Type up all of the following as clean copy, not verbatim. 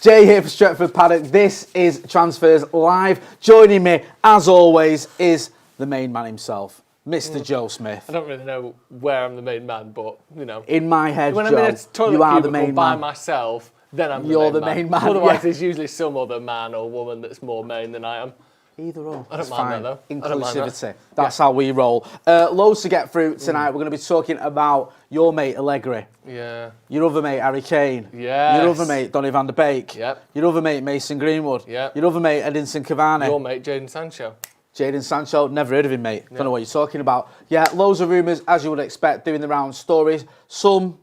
Jay here for Stretford, Paddock. This is Transfers Live. Joining me, as always, is the main man himself, Mr. Joe Smith. I don't really know where I'm the main man, but, you know. In my head, when Joe, I'm in a toilet you are the cubicle main by man. myself, then I'm You're the main man. man. Otherwise, yeah. there's usually some other man or woman that's more main than I am. Either or. I don't mind that, though. Inclusivity. That's how we roll. Loads to get through tonight. We're going to be talking about your mate, Allegri. Yeah. Your other mate, Harry Kane. Yes. Your other mate, Donny van der Beek. Yep. Your other mate, Mason Greenwood. Yep. Your other mate, Edinson Cavani. Your mate, Jadon Sancho. Jadon Sancho, never heard of him, mate. Don't know what you're talking about. Yeah, loads of rumours, as you would expect, doing the round stories. Some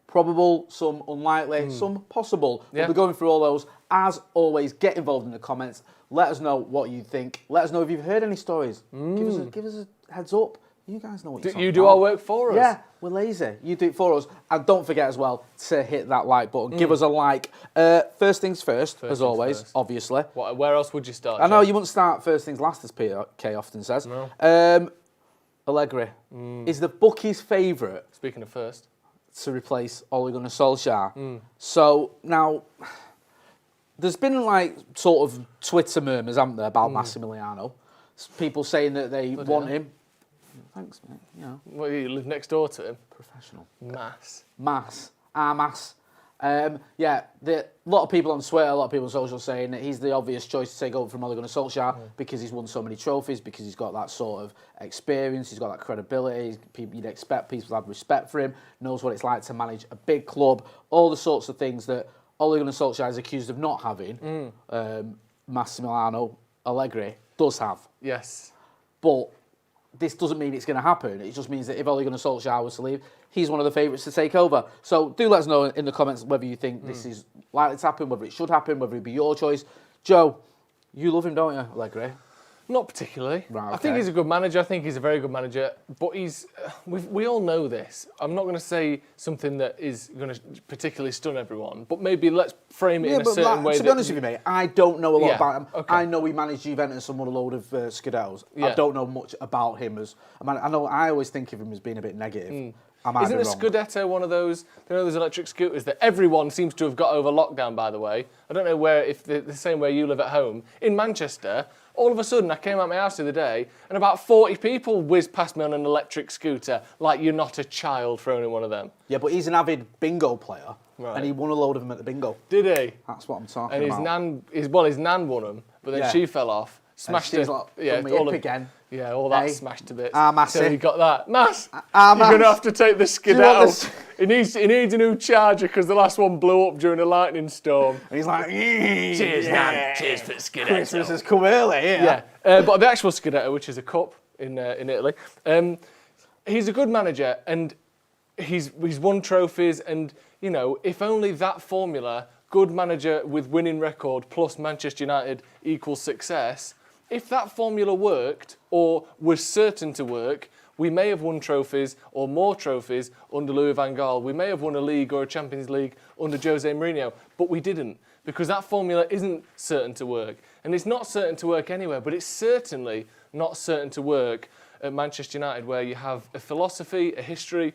probable, some unlikely, some possible. Yeah. We'll be going through all those. As always, get involved in the comments. Let us know what you think. Let us know if you've heard any stories. Give us a heads up. You guys know what you're talking about. You do our work for us. Yeah, we're lazy. You do it for us. And don't forget as well to hit that like button. Give us a like. First things first, as always, obviously. Where else would you start? I know you wouldn't start first things last, as K often says. No. Allegri is the bookies' favourite Speaking of first. to replace Ole Gunnar Solskjaer. So now, there's been like sort of Twitter murmurs, haven't there, about Massimiliano? People saying that they want him. Thanks, mate. You know. Well, you live next door to him. Professional. Mass. Yeah, a lot of people on Twitter, a lot of people on social saying that he's the obvious choice to take over from Ole Gunnar Solskjaer because he's won so many trophies, because he's got that sort of experience, he's got that credibility. You'd expect people to have respect for him, knows what it's like to manage a big club, all the sorts of things that Ole Gunnar Solskjaer is accused of not having. Massimiliano Allegri does have. Yes. But this doesn't mean it's going to happen. It just means that if Ole Gunnar Solskjaer was to leave, he's one of the favourites to take over. So do let us know in the comments whether you think this is likely to happen, whether it should happen, whether it be your choice. Joe, you love him, don't you, Allegri? Not particularly. Right, okay. I think he's a good manager. I think he's a very good manager. But we all know this. I'm not going to say something that is going to particularly stun everyone, but maybe let's frame it in a certain way. To be honest with you, mate, I don't know a lot about him. Okay. I know he managed Juventus and won a load of Scudetos. Yeah. I don't know much about him I always think of him as being a bit negative. Isn't a Scudetto one of those, those electric scooters that everyone seems to have got over lockdown, by the way? I don't know where, if the same way you live at home. In Manchester, all of a sudden I came out my house the other day and about 40 people whizzed past me on an electric scooter like you're not a child for owning one of them. Yeah, but he's an avid bingo player, Right. and he won a load of them at the bingo. Did he? That's what I'm talking And about. his nan won them, but then she fell off, smashed she's it. Like, all again. Yeah, all that Hey. smashed to bits. Massy. So he got that. Mass, Mass. you're going to have to take the Scudeto. You He needs a new charger because the last one blew up during a lightning storm. And he's like, Cheers, Nan. Cheers for Scudeto. Christmas has come early, Yeah, but the actual Scudetto, which is a cup in Italy, he's a good manager and he's won trophies. And you know, if only that formula, good manager with winning record plus Manchester United equals success. If that formula worked or was certain to work, we may have won trophies or more trophies under Louis van Gaal. We may have won a league or a Champions League under Jose Mourinho, but we didn't because that formula isn't certain to work. And it's not certain to work anywhere, but it's certainly not certain to work at Manchester United where you have a philosophy, a history,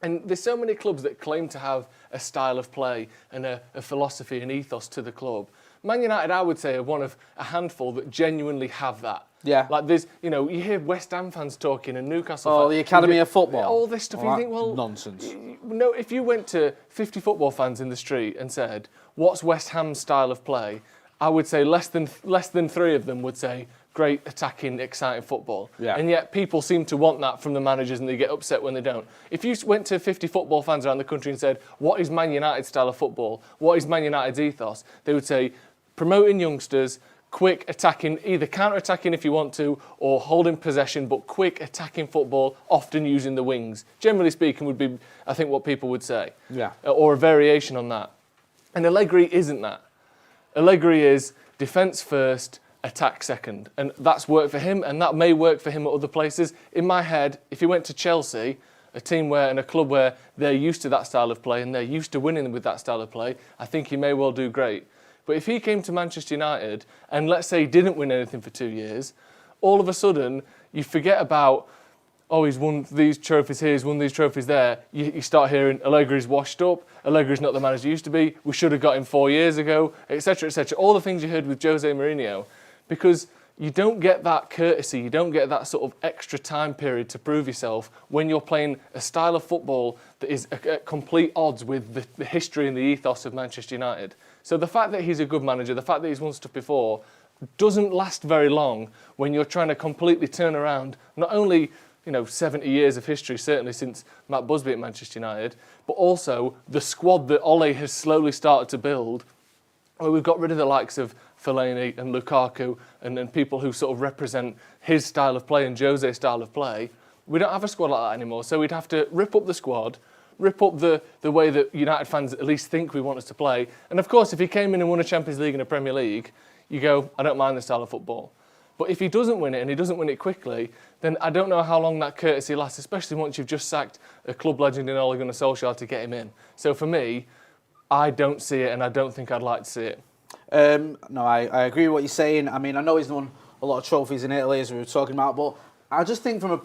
and there's so many clubs that claim to have a style of play and a philosophy and ethos to the club. Man United, I would say, are one of a handful that genuinely have that. Yeah. Like there's, you hear West Ham fans talking and Newcastle fans. Oh, the Academy of Football. All this stuff. You think, well, nonsense. No, if you went to 50 football fans in the street and said, what's West Ham's style of play? I would say less than 3 of them would say, great attacking, exciting football. Yeah. And yet people seem to want that from the managers and they get upset when they don't. If you went to 50 football fans around the country and said, what is Man United's style of football? What is Man United's ethos? They would say, promoting youngsters, quick attacking, either counter-attacking if you want to, or holding possession, but quick attacking football, often using the wings. Generally speaking would be, I think, what people would say. Yeah. Or a variation on that. And Allegri isn't that. Allegri is defence first, attack second. And that's worked for him, and that may work for him at other places. In my head, if he went to Chelsea, a team and a club where they're used to that style of play and they're used to winning with that style of play, I think he may well do great. But if he came to Manchester United and let's say he didn't win anything for 2 years, all of a sudden you forget about oh, he's won these trophies here, he's won these trophies there, you start hearing Allegri's washed up, Allegri's not the manager he used to be, we should have got him 4 years ago, etc., etc. All the things you heard with Jose Mourinho, because you don't get that courtesy, you don't get that sort of extra time period to prove yourself when you're playing a style of football that is at complete odds with the history and the ethos of Manchester United. So the fact that he's a good manager, the fact that he's won stuff before, doesn't last very long when you're trying to completely turn around not only 70 years of history, certainly since Matt Busby at Manchester United, but also the squad that Ole has slowly started to build, where we've got rid of the likes of Fellaini and Lukaku and people who sort of represent his style of play and Jose's style of play. We don't have a squad like that anymore, so we'd have to rip up the squad, rip up the way that United fans at least think we want us to play. And of course, if he came in and won a Champions League and a Premier League, you go, I don't mind the style of football. But if he doesn't win it, and he doesn't win it quickly, then I don't know how long that courtesy lasts, especially once you've just sacked a club legend in Ole Gunnar Solskjaer to get him in. So for me, I don't see it, and I don't think I'd like to see it. No, I agree with what you're saying. I mean, I know he's won a lot of trophies in Italy, as we were talking about, but I just think from a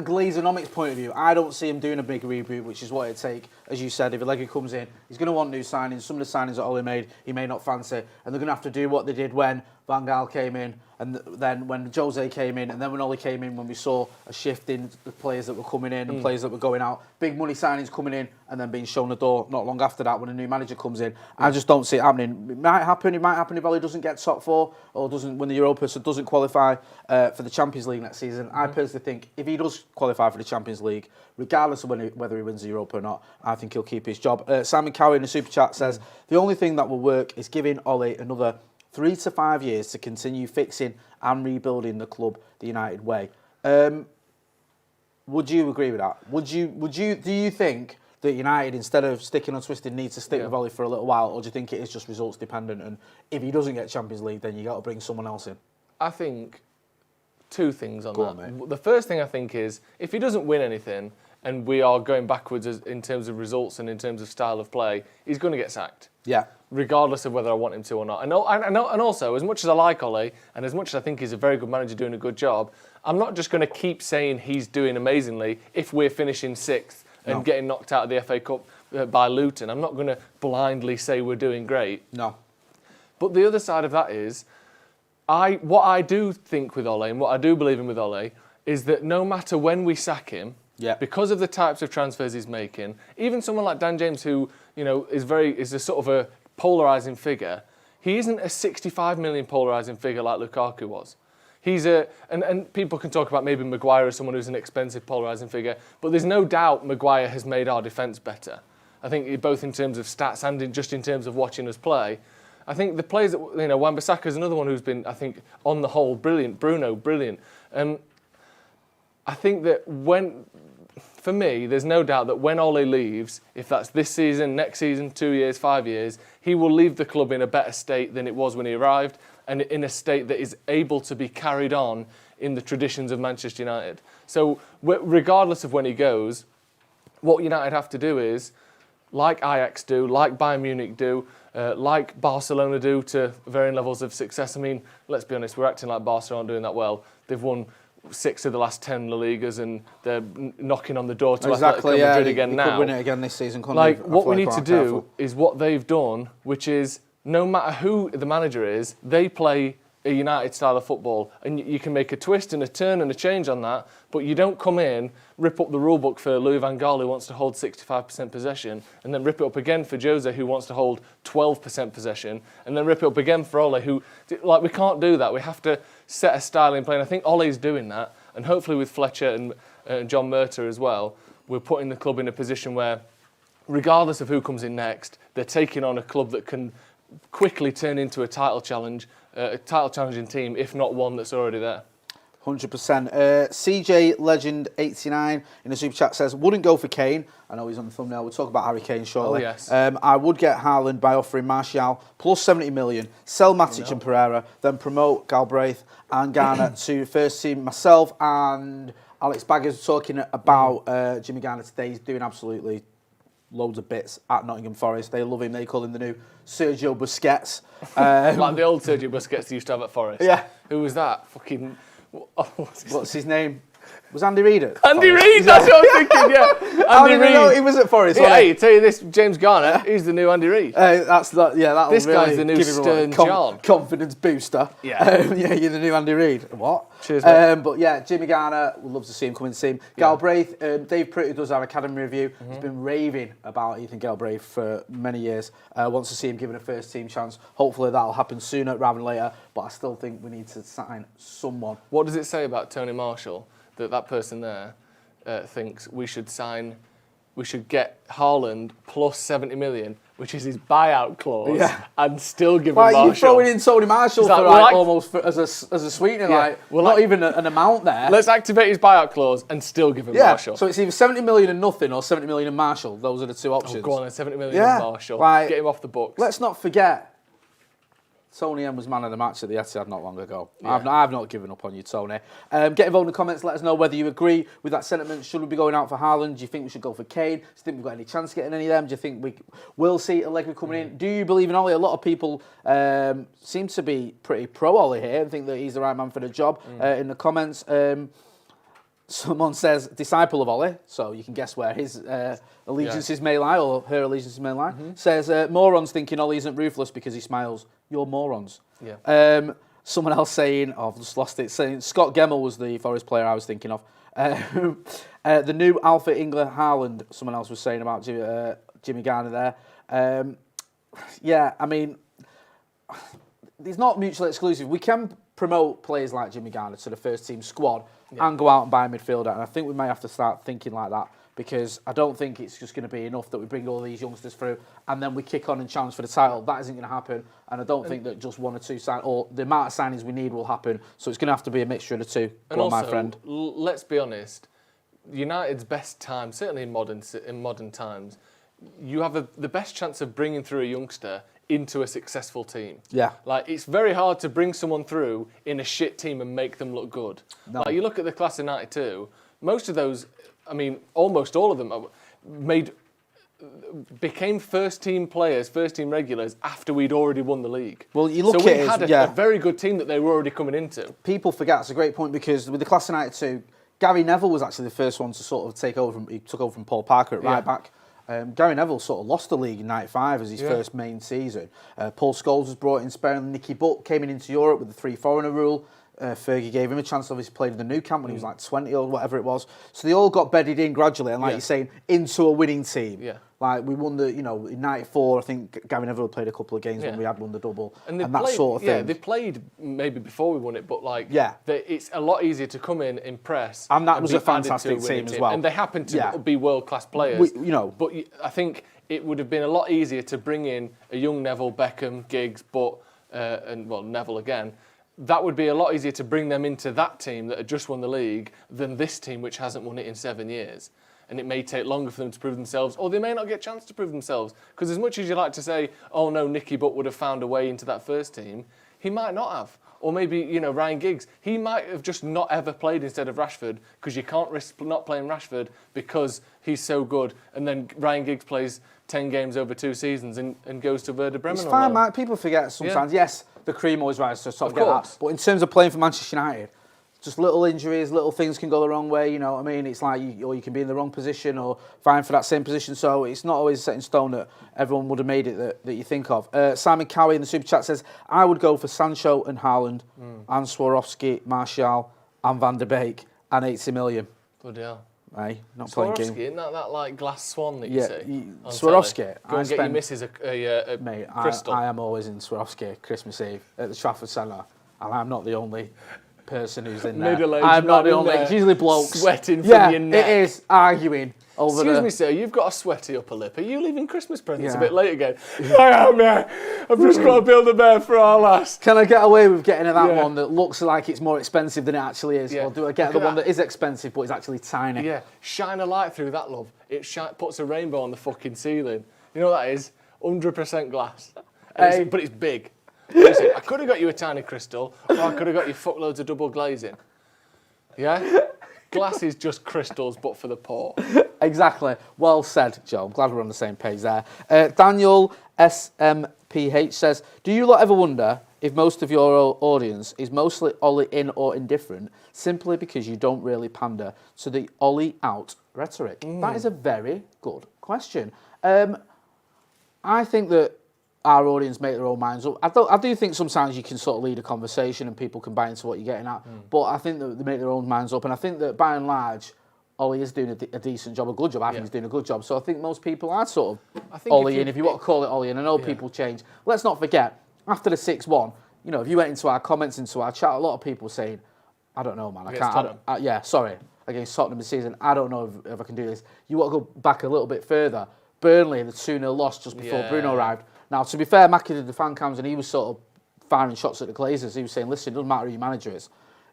Glazonomics point of view, I don't see him doing a big reboot, which is what it'd take. As you said, if Allegri comes in, he's going to want new signings. Some of the signings that Ole made, he may not fancy, and they're going to have to do what they did when Van Gaal came in, and then when Jose came in, and then when Ole came in, when we saw a shift in the players that were coming in and players that were going out, big money signings coming in, and then being shown the door not long after that when a new manager comes in. I just don't see it happening. It might happen if Ole doesn't get top four or doesn't win the Europa, so doesn't qualify for the Champions League next season. I personally think if he does qualify for the Champions League, regardless of whether he wins the Europa or not, I think he'll keep his job. Simon Cowie in the Super Chat says, the only thing that will work is giving Ole another 3 to 5 years to continue fixing and rebuilding the club the United way. Would you agree with that? Do you think that United, instead of sticking on twisted, need to stick with Ole for a little while, or do you think it is just results dependent, and if he doesn't get Champions League, then you got to bring someone else in? I think two things on Go that. on, mate. The first thing I think is, if he doesn't win anything, and we are going backwards in terms of results and in terms of style of play, he's going to get sacked. Yeah. Regardless of whether I want him to or not. And also, as much as I like Ole, and as much as I think he's a very good manager doing a good job, I'm not just going to keep saying he's doing amazingly if we're finishing sixth and getting knocked out of the FA Cup by Luton. I'm not going to blindly say we're doing great. No. But the other side of that is, what I do think with Ole, and what I do believe in with Ole, is that no matter when we sack him, because of the types of transfers he's making, even someone like Dan James, who is a sort of a polarising figure, he isn't a 65 million polarising figure like Lukaku was. He's and people can talk about maybe Maguire as someone who's an expensive polarising figure, but there's no doubt Maguire has made our defence better. I think both in terms of stats and just in terms of watching us play. I think the players that Wan-Bissaka is another one who's been, I think, on the whole, brilliant. Bruno, brilliant. I think that for me, there's no doubt that when Ole leaves, if that's this season, next season, 2 years, 5 years, he will leave the club in a better state than it was when he arrived, and in a state that is able to be carried on in the traditions of Manchester United. So regardless of when he goes, what United have to do is, like Ajax do, like Bayern Munich do, like Barcelona do to varying levels of success. I mean, let's be honest, we're acting like Barcelona aren't doing that well. They've won 6 of the last 10 La Ligas, and they're knocking on the door to Atletico Madrid again now. Could win it again this season. What we need to do is what they've done, which is no matter who the manager is, they play a United style of football, and you can make a twist and a turn and a change on that, but you don't come in, rip up the rule book for Louis van Gaal, who wants to hold 65% possession, and then rip it up again for Jose, who wants to hold 12% possession, and then rip it up again for Ole, who, we can't do that. We have to set a style in play, and I think Ole's doing that, and hopefully with Fletcher and John Murtough as well, we're putting the club in a position where, regardless of who comes in next, they're taking on a club that can quickly turn into a title challenging team, if not one that's already there. 100%. CJ Legend 89 in the super chat says, wouldn't go for Kane. I know he's on the thumbnail. We'll talk about Harry Kane shortly. Oh, yes. I would get Haaland by offering Martial plus 70 million, sell Matic and Pereira, then promote Galbraith and Garner to first team. Myself and Alex Baggers talking about Jimmy Garner today. He's doing absolutely loads of bits at Nottingham Forest. They love him. They call him the new Sergio Busquets. Like the old Sergio Busquets they used to have at Forest. Yeah. Who was that? Fucking... What's his name? Was Andy Reid at Andy Forest? Reid, that's what I'm thinking, yeah. How Andy did we know Reid. he was at Forest? Yeah, hey, tell you this, James Garner, he's the new Andy Reid. That'll This really guy's the new give him Stern a John. confidence booster. Yeah. Yeah, you're the new Andy Reid. What? Cheers, mate. But yeah, Jimmy Garner, we'd love to see him come into the team. Galbraith, Dave Pretty does our academy review. He's been raving about Ethan Galbraith for many years. Wants to see him given a first team chance. Hopefully that'll happen sooner rather than later. But I still think we need to sign someone. What does it say about Tony Marshall that person there thinks we should get Haaland plus 70 million, which is his buyout clause, and still give him Marshall? Why are you throwing in Tony Marshall like, for almost as a sweetener? Not even an amount there. Let's activate his buyout clause and still give him Marshall. So it's either 70 million and nothing or 70 million and Marshall. Those are the two options. Oh, go on then, 70 million and Marshall. Get him off the books. Let's not forget, Tony M was man of the match at the Etihad not long ago. Yeah. I've not given up on you, Tony. Get involved in the comments. Let us know whether you agree with that sentiment. Should we be going out for Haaland? Do you think we should go for Kane? Do you think we've got any chance of getting any of them? Do you think we will see Allegri coming in? Do you believe in Ollie? A lot of people seem to be pretty pro Ollie here and think that he's the right man for the job in the comments. Someone says disciple of Ollie, so you can guess where his allegiances may lie or her allegiances may lie. Says morons thinking Ollie isn't ruthless because he smiles. You're morons. Yeah. Someone else saying, I've just lost it, saying Scott Gemmell was the Forest player I was thinking of. The new Alpha England Haaland, someone else was saying about Jimmy Garner there. Yeah, I mean, it's not mutually exclusive. We can promote players like Jimmy Garner to the first team squad and go out and buy a midfielder. And I think we may have to start thinking like that, because I don't think it's just going to be enough that we bring all these youngsters through and then we kick on and challenge for the title. That isn't going to happen. And I don't think that just one or two or the amount of signings we need will happen. So it's going to have to be a mixture of the two. And also, my friend. Let's be honest, United's best time, certainly in modern times, you have the best chance of bringing through a youngster into a successful team. Yeah. Like, it's very hard to bring someone through in a shit team and make them look good. No. Like, you look at the class of 92, most of those, I mean, almost all of them became first-team players, first-team regulars after we'd already won the league. Well, you look at it, so we had a very good team that they were already coming into. People forget, it's a great point, because with the class of 92, Gary Neville was actually the first one to sort of take over. He took over from Paul Parker at right back. Gary Neville sort of lost the league in 95 as his first main season. Paul Scholes was brought in sparingly. Nicky Butt came into Europe with the 3 foreigner rule. Fergie gave him a chance, obviously played in the new camp when he was like 20 or whatever it was. So they all got bedded in gradually, and like you're saying, into a winning team. Yeah. Like, we won the, in 94, I think Gary Neville played a couple of games when we had won the double, and that sort of thing. Yeah, they played maybe before we won it, but like, it's a lot easier to come in, impress. And that was a fantastic team as well. And they happened to be world-class players. But I think it would have been a lot easier to bring in a young Neville, Beckham, Giggs, and Neville again. That would be a lot easier to bring them into that team that had just won the league than this team which hasn't won it in 7 years. And it may take longer for them to prove themselves, or they may not get a chance to prove themselves. Because as much as you like to say, oh no, Nicky Butt would have found a way into that first team, he might not have. Or maybe, Ryan Giggs, he might have just not ever played instead of Rashford, because you can't risk not playing Rashford because he's so good. And then Ryan Giggs plays 10 games over 2 seasons and goes to Werder Bremen. It's fine, Mike. People forget sometimes. Yes, the cream always rises to the top. Get that. But in terms of playing for Manchester United, just little injuries, little things can go the wrong way, you know what I mean? It's like, you can be in the wrong position or vying for that same position. So it's not always set in stone that everyone would have made it that you think of. Simon Cowie in the Super Chat says, I would go for Sancho and Haaland and Swarovski, Martial and Van der Beek and 80 million. Bloody hell. Hey, not playing game. Swarovski, isn't that like glass swan that you see? Swarovski. Go and get your missus a crystal. I am always in Swarovski Christmas Eve at the Trafford Centre, and I'm not the only person who's in there. I'm not the only. It's usually blokes sweating from your neck. It is arguing over. Excuse me, sir. You've got a sweaty upper lip. Are you leaving Christmas presents a bit late again? I am. Yeah. I've just got to build a bear for our last. Can I get away with getting that one that looks like it's more expensive than it actually is, or do I get the one that is expensive but is actually tiny? Yeah. Shine a light through that, love. It puts a rainbow on the fucking ceiling. You know what that is? 100% glass. But it's big. Listen, I could have got you a tiny crystal, or I could have got you fuckloads of double glazing. Yeah? Glass is just crystals, but for the poor. Exactly. Well said, Joe. I'm glad we're on the same page there. Daniel SMPH says, do you lot ever wonder if most of your audience is mostly Ollie in or indifferent, simply because you don't really pander to the Ollie out rhetoric? That is a very good question. I think that our audience make their own minds up. I do think sometimes you can sort of lead a conversation and people can buy into what you're getting at, but I think that they make their own minds up, and I think that by and large, Ollie is doing a decent job, a good job. I think he's doing a good job. So I think most people are sort of Ollie in, if you want to call it Ollie in. I know people change. Let's not forget, after the 6-1, you know, if you went into our comments, into our chat, a lot of people saying, I don't know, man. Against Tottenham this season. I don't know if I can do this. You want to go back a little bit further. Burnley, the 2-0 loss just before Bruno arrived. Now, to be fair, Mackie did the fan cams and he was sort of firing shots at the Glazers. He was saying, listen, it doesn't matter who your manager is.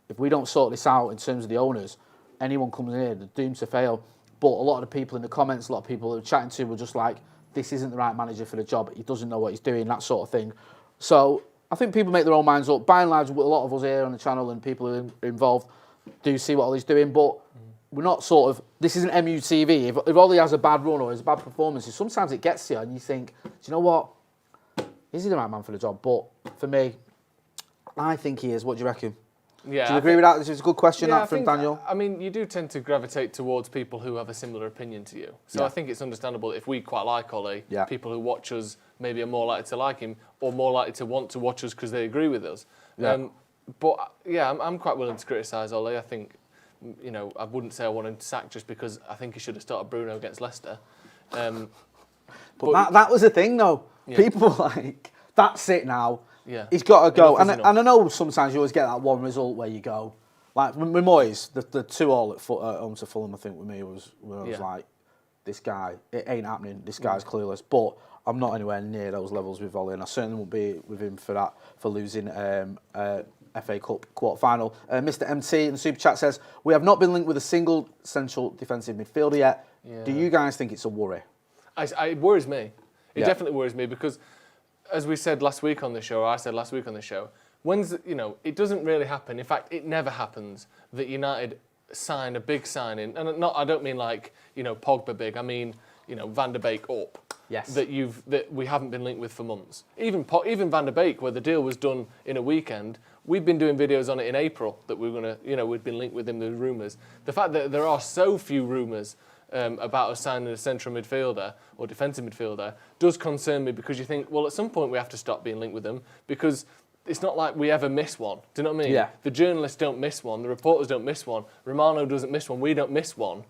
If we don't sort this out in terms of the owners, anyone comes in here, they're doomed to fail. But a lot of the people in the comments, a lot of people who were chatting to were just like, this isn't the right manager for the job. He doesn't know what he's doing, that sort of thing. So I think people make their own minds up. By and large, a lot of us here on the channel and people who are involved do see what Ollie's doing, but we're not sort of, this isn't MUTV. If Ollie has a bad run or has a bad performance, sometimes it gets to you and you think, do you know what? Is he the right man for the job? But for me, I think he is. What do you reckon? Yeah, do you agree with that? This is a good question, that from Daniel. I mean, you do tend to gravitate towards people who have a similar opinion to you. So I think it's understandable if we quite like Ollie, people who watch us maybe are more likely to like him or more likely to want to watch us because they agree with us. But yeah, I'm quite willing to criticise Ollie. I think, you know, I wouldn't say I want him sacked just because I think he should have started Bruno against Leicester. But that was the thing, though. Yeah. People like, that's it now. Yeah. He's got to go. And I know sometimes you always get that one result where you go. Like, with Moyes, the 2-2 at home to Fulham, I think, with me, was where I was like, this guy, it ain't happening. This guy's clueless. But I'm not anywhere near those levels with Ollie, and I certainly won't be with him for that, for losing FA Cup quarter-final. Mr. MT in the Super Chat says, we have not been linked with a single central defensive midfielder yet. Yeah. Do you guys think it's a worry? It worries me. It definitely worries me because, as we said last week on the show, or I said last week on the show, it doesn't really happen. In fact, it never happens that United sign a big signing, and I don't mean like, you know, Pogba big. I mean, you know, Van der Beek up. Yes. That we haven't been linked with for months. Even Van der Beek, where the deal was done in a weekend, we've been doing videos on it in April that we were gonna, you know, we'd been linked with him. The rumours. The fact that there are so few rumours about us signing a central midfielder or defensive midfielder does concern me, because you think, well, at some point we have to stop being linked with them, because it's not like we ever miss one. Do you know what I mean? Yeah. The journalists don't miss one. The reporters don't miss one. Romano doesn't miss one. We don't miss one.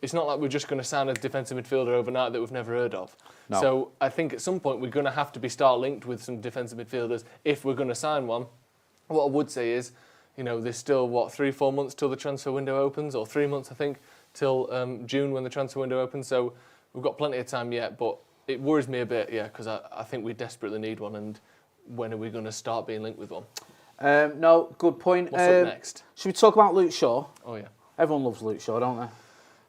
It's not like we're just going to sign a defensive midfielder overnight that we've never heard of. No. So I think at some point we're going to have to start linked with some defensive midfielders if we're going to sign one. What I would say is, you know, there's still, 3-4 months till the transfer window opens, or 3 months, I think, till June when the transfer window opens. So we've got plenty of time yet, but it worries me a bit, because I think we desperately need one. And when are we going to start being linked with one? No, good point. What's up next? Should we talk about Luke Shaw? Oh, yeah. Everyone loves Luke Shaw, don't they?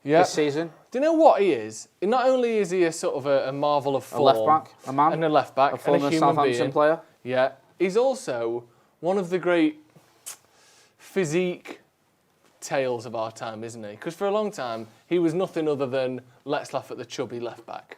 Yeah. This season. Do you know what he is? Not only is he a sort of a marvel of form. A left-back, a man. And a left-back. A former Southampton player. Yeah. He's also one of the great physique tales of our time, isn't he? Because for a long time, he was nothing other than let's laugh at the chubby left-back.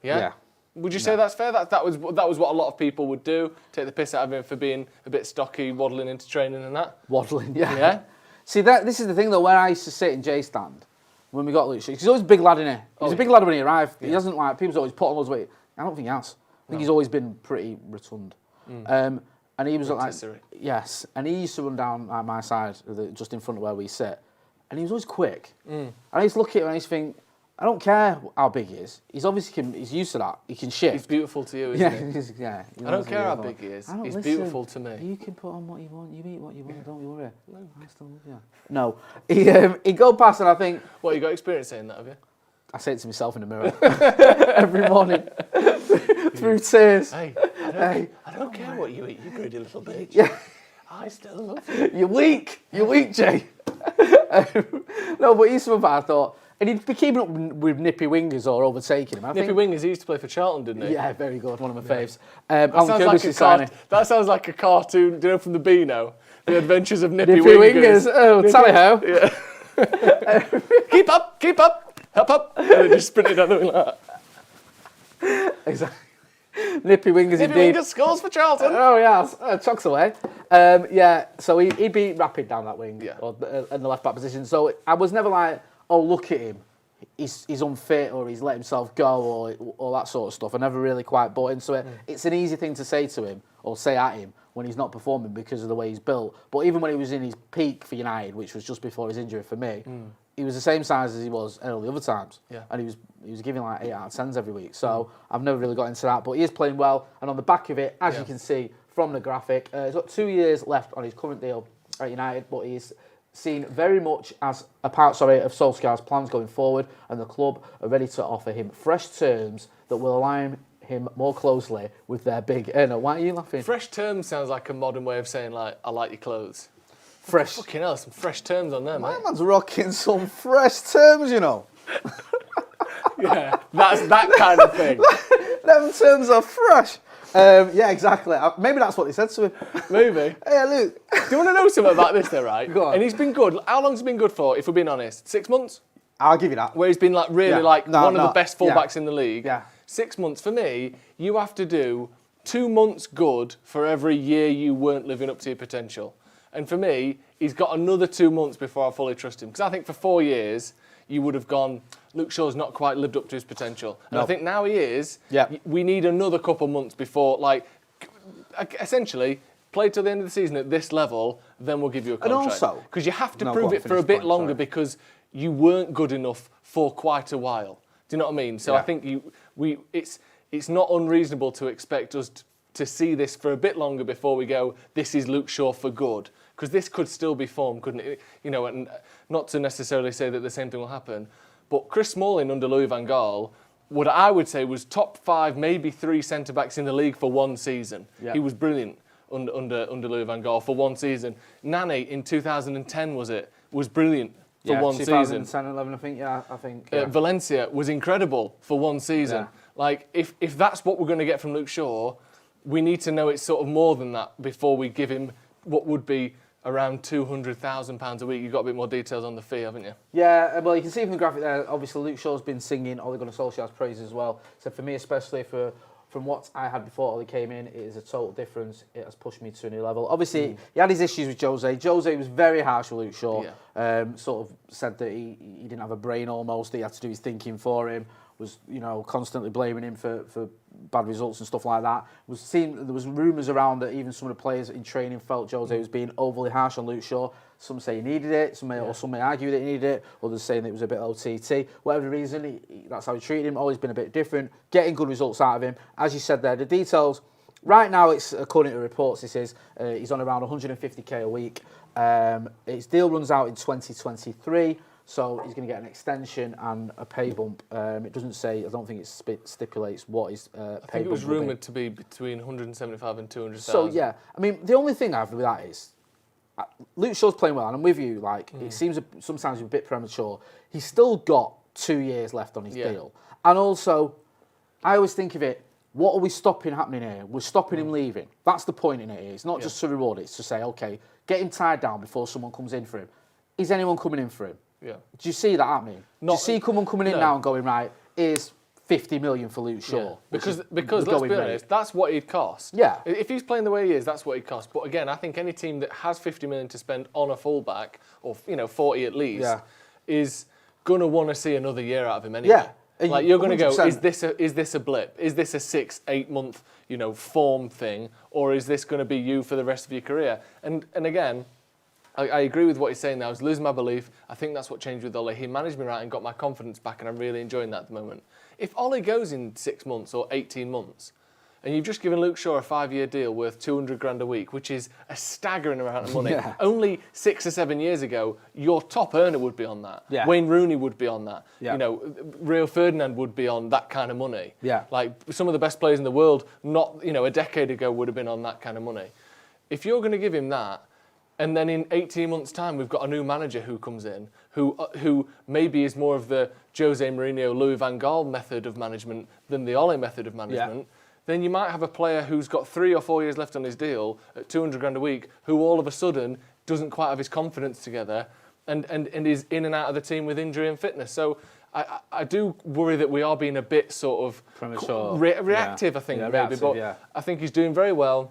Yeah? Would you say that's fair? That was what a lot of people would do, take the piss out of him for being a bit stocky, waddling into training and that. Waddling, yeah. Yeah? See, this is the thing, though, where I used to sit in J stand when we got Luke Shaw. He's always a big lad, isn't he? He's a big lad when he arrived. Yeah. He doesn't like, people's always put on those weight. I don't think he has. I think he's always been pretty rotund. And he was like, yes, and he used to run down like my side, just in front of where we sit. And he was always quick. And I used to look at him and I used to think, I don't care how big he is. He's obviously he's used to that. He can shift. He's beautiful to you, isn't he? Yeah. I don't care how big he is. He's beautiful to me. You can put on what you want. You eat what you want. Don't you worry. No, I still love you. No, he go past and I think. What, you got experience saying that, have you? I say it to myself in the mirror every morning through tears. Hey, I don't care what you eat. You greedy little bitch. Yeah. I still love you. You're weak, Jay. No, but he's something I thought. And he'd be keeping up with nippy wingers or overtaking him. Nippy wingers, he used to play for Charlton, didn't he? Yeah, very good. One of my faves. That sounds like a cartoon, do you know, from the Beano? The Adventures of Nippy Wingers. Oh, tally-ho. Yeah. Keep up, help up. And they just sprinted down the wing like that. Exactly. Nippy Wingers Nippy indeed. Wingers scores for Charlton. Oh, yeah, chucks away. Yeah, so he beat Rapid down that wing, or in the left-back position. So I was never like, oh, look at him. He's unfit, or he's let himself go, or all that sort of stuff. I never really quite bought into it. It's an easy thing to say to him, or say at him, when he's not performing because of the way he's built. But even when he was in his peak for United, which was just before his injury for me, he was the same size as he was all the other times. Yeah. And he was giving like 8 out of 10s every week. So I've never really got into that. But he is playing well. And on the back of it, as you can see from the graphic, he's got 2 years left on his current deal at United, but he's seen very much as a part, of Solskjaer's plans going forward, and the club are ready to offer him fresh terms that will align him more closely with their big earner. Why are you laughing? Fresh terms sounds like a modern way of saying, like, I like your clothes. Fresh. Fucking hell, some fresh terms on there, My mate. man's rocking some fresh terms, you know. Yeah, that's that kind of thing. Them terms are fresh. Yeah, exactly. Maybe that's what they said to him. Maybe. Hey, Luke. Do you want to know something about this, though, right? Go on. And he's been good. How long's he been good for, if we're being honest? 6 months? I'll give you that. Where he's been like really one of the best fullbacks in the league. Yeah. 6 months. For me, you have to do 2 months good for every year you weren't living up to your potential. And for me, he's got another 2 months before I fully trust him. Because I think for 4 years, you would have gone, Luke Shaw's not quite lived up to his potential. And I think now he is. Yeah. We need another couple months before, like, essentially, play till the end of the season at this level, then we'll give you a contract. And also... Because you have to prove it for a bit longer because you weren't good enough for quite a while. Do you know what I mean? So I think it's not unreasonable to expect us to see this for a bit longer before we go, this is Luke Shaw for good. Because this could still be formed, couldn't it? You know, and not to necessarily say that the same thing will happen, but Chris Smalling under Louis van Gaal, what I would say was top 5, maybe 3 centre-backs in the league for 1 season. Yeah. He was brilliant under Louis van Gaal for 1 season. Nani in 2010, was brilliant for 1 season. 2010, 11, I think. Valencia was incredible for 1 season. Yeah. Like, if that's what we're going to get from Luke Shaw, we need to know it's sort of more than that before we give him what would be around £200,000 a week. You've got a bit more details on the fee, haven't you? Yeah, well, you can see from the graphic there, obviously Luke Shaw's been singing Ole Gunnar Solskjaer's praises as well. So for me, especially from what I had before Ole came in, it is a total difference. It has pushed me to a new level. Obviously, he had his issues with Jose. Jose was very harsh with Luke Shaw. Yeah. Sort of said that he didn't have a brain almost, that he had to do his thinking for him. Was, you know, constantly blaming him for bad results and stuff like that. There was rumours around that even some of the players in training felt Jose was being overly harsh on Luke Shaw. Some say he needed it, some may argue that he needed it, others saying that it was a bit OTT. Whatever the reason, that's how he treated him, always been a bit different, getting good results out of him. As you said there, the details, right now it's, according to reports, this is, he's on around 150k a week. His deal runs out in 2023. So he's going to get an extension and a pay bump. It doesn't say, I don't think it stipulates what his pay bump. I think it was rumoured to be between 175 and 200,000. So yeah, I mean, the only thing I have with that is, Luke Shaw's playing well, and I'm with you, like, it seems sometimes a bit premature. He's still got 2 years left on his deal. And also, I always think of it, what are we stopping happening here? We're stopping him leaving. That's the point in it. It's not just to reward it, it's to say, okay, get him tied down before someone comes in for him. Is anyone coming in for him? Yeah. Do you see that happening? Do you see someone coming in now and going, right, here's 50 million for Luke Shaw? Yeah. Because let's be honest, that's what he'd cost. Yeah. If he's playing the way he is, that's what he'd cost. But again, I think any team that has 50 million to spend on a fullback, or 40 at least, is gonna want to see another year out of him anyway. Yeah. Like, you're going to go, is this a blip? Is this a 6-8 month, form thing, or is this going to be you for the rest of your career? And again, I agree with what he's saying now. I was losing my belief. I think that's what changed with Ole. He managed me right and got my confidence back, and I'm really enjoying that at the moment. If Ole goes in 6 months or 18 months, and you've just given Luke Shaw a 5-year deal worth 200 grand a week, which is a staggering amount of money. Only 6 or 7 years ago, your top earner would be on that. Yeah. Wayne Rooney would be on that. Yeah. Rio Ferdinand would be on that kind of money. Yeah. Like, some of the best players in the world, not a decade ago, would have been on that kind of money. If you're going to give him that, and then in 18 months' time, we've got a new manager who comes in, who maybe is more of the Jose Mourinho, Louis van Gaal method of management than the Ole method of management, then you might have a player who's got 3 or 4 years left on his deal at 200 grand a week, who all of a sudden doesn't quite have his confidence together and is in and out of the team with injury and fitness. So I do worry that we are being a bit sort of Premature. reactive, I think, maybe. Reactive, But I think he's doing very well.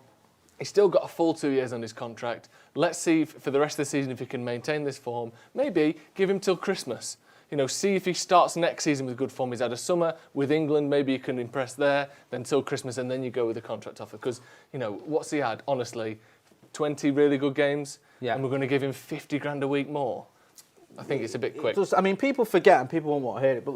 He's still got a full 2 years on his contract. Let's see for the rest of the season if he can maintain this form. Maybe give him till Christmas. See if he starts next season with good form. He's had a summer with England. Maybe you can impress there. Then till Christmas, and then you go with the contract offer. Because, what's he had? Honestly, 20 really good games, and we're going to give him 50 grand a week more. I think it's a bit quick. People forget and people won't want to hear it, but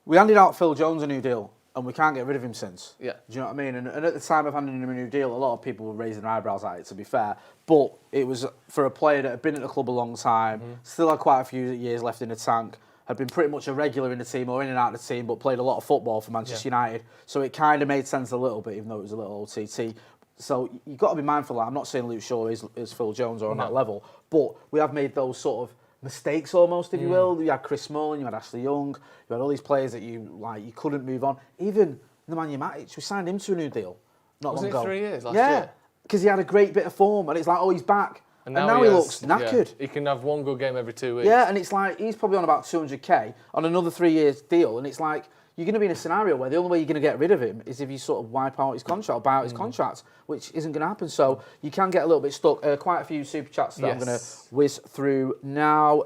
we handed out Phil Jones a new deal, and we can't get rid of him since. Yeah. Do you know what I mean? And at the time of handing him a new deal, a lot of people were raising their eyebrows at it, to be fair. But it was for a player that had been at the club a long time, still had quite a few years left in the tank, had been pretty much a regular in the team or in and out of the team, but played a lot of football for Manchester United. So it kind of made sense a little bit, even though it was a little OTT. So you've got to be mindful of that. I'm not saying Luke Shaw is Phil Jones or on that level, but we have made those sort of mistakes almost, if you will. You had Chris Smalling, you had Ashley Young, you had all these players that you couldn't move on. Even Nemanja Matic, we signed him to a new deal not long ago. Was it 3 years last year? Yeah, because he had a great bit of form, and it's like, oh, he's back. And now he looks knackered. He can have one good game every 2 weeks. Yeah, and it's like, he's probably on about 200k on another 3 years deal, and it's like, you're going to be in a scenario where the only way you're going to get rid of him is if you sort of wipe out his contract, or buy out his contract, which isn't going to happen. So you can get a little bit stuck. Quite a few super chats that I'm going to whiz through now.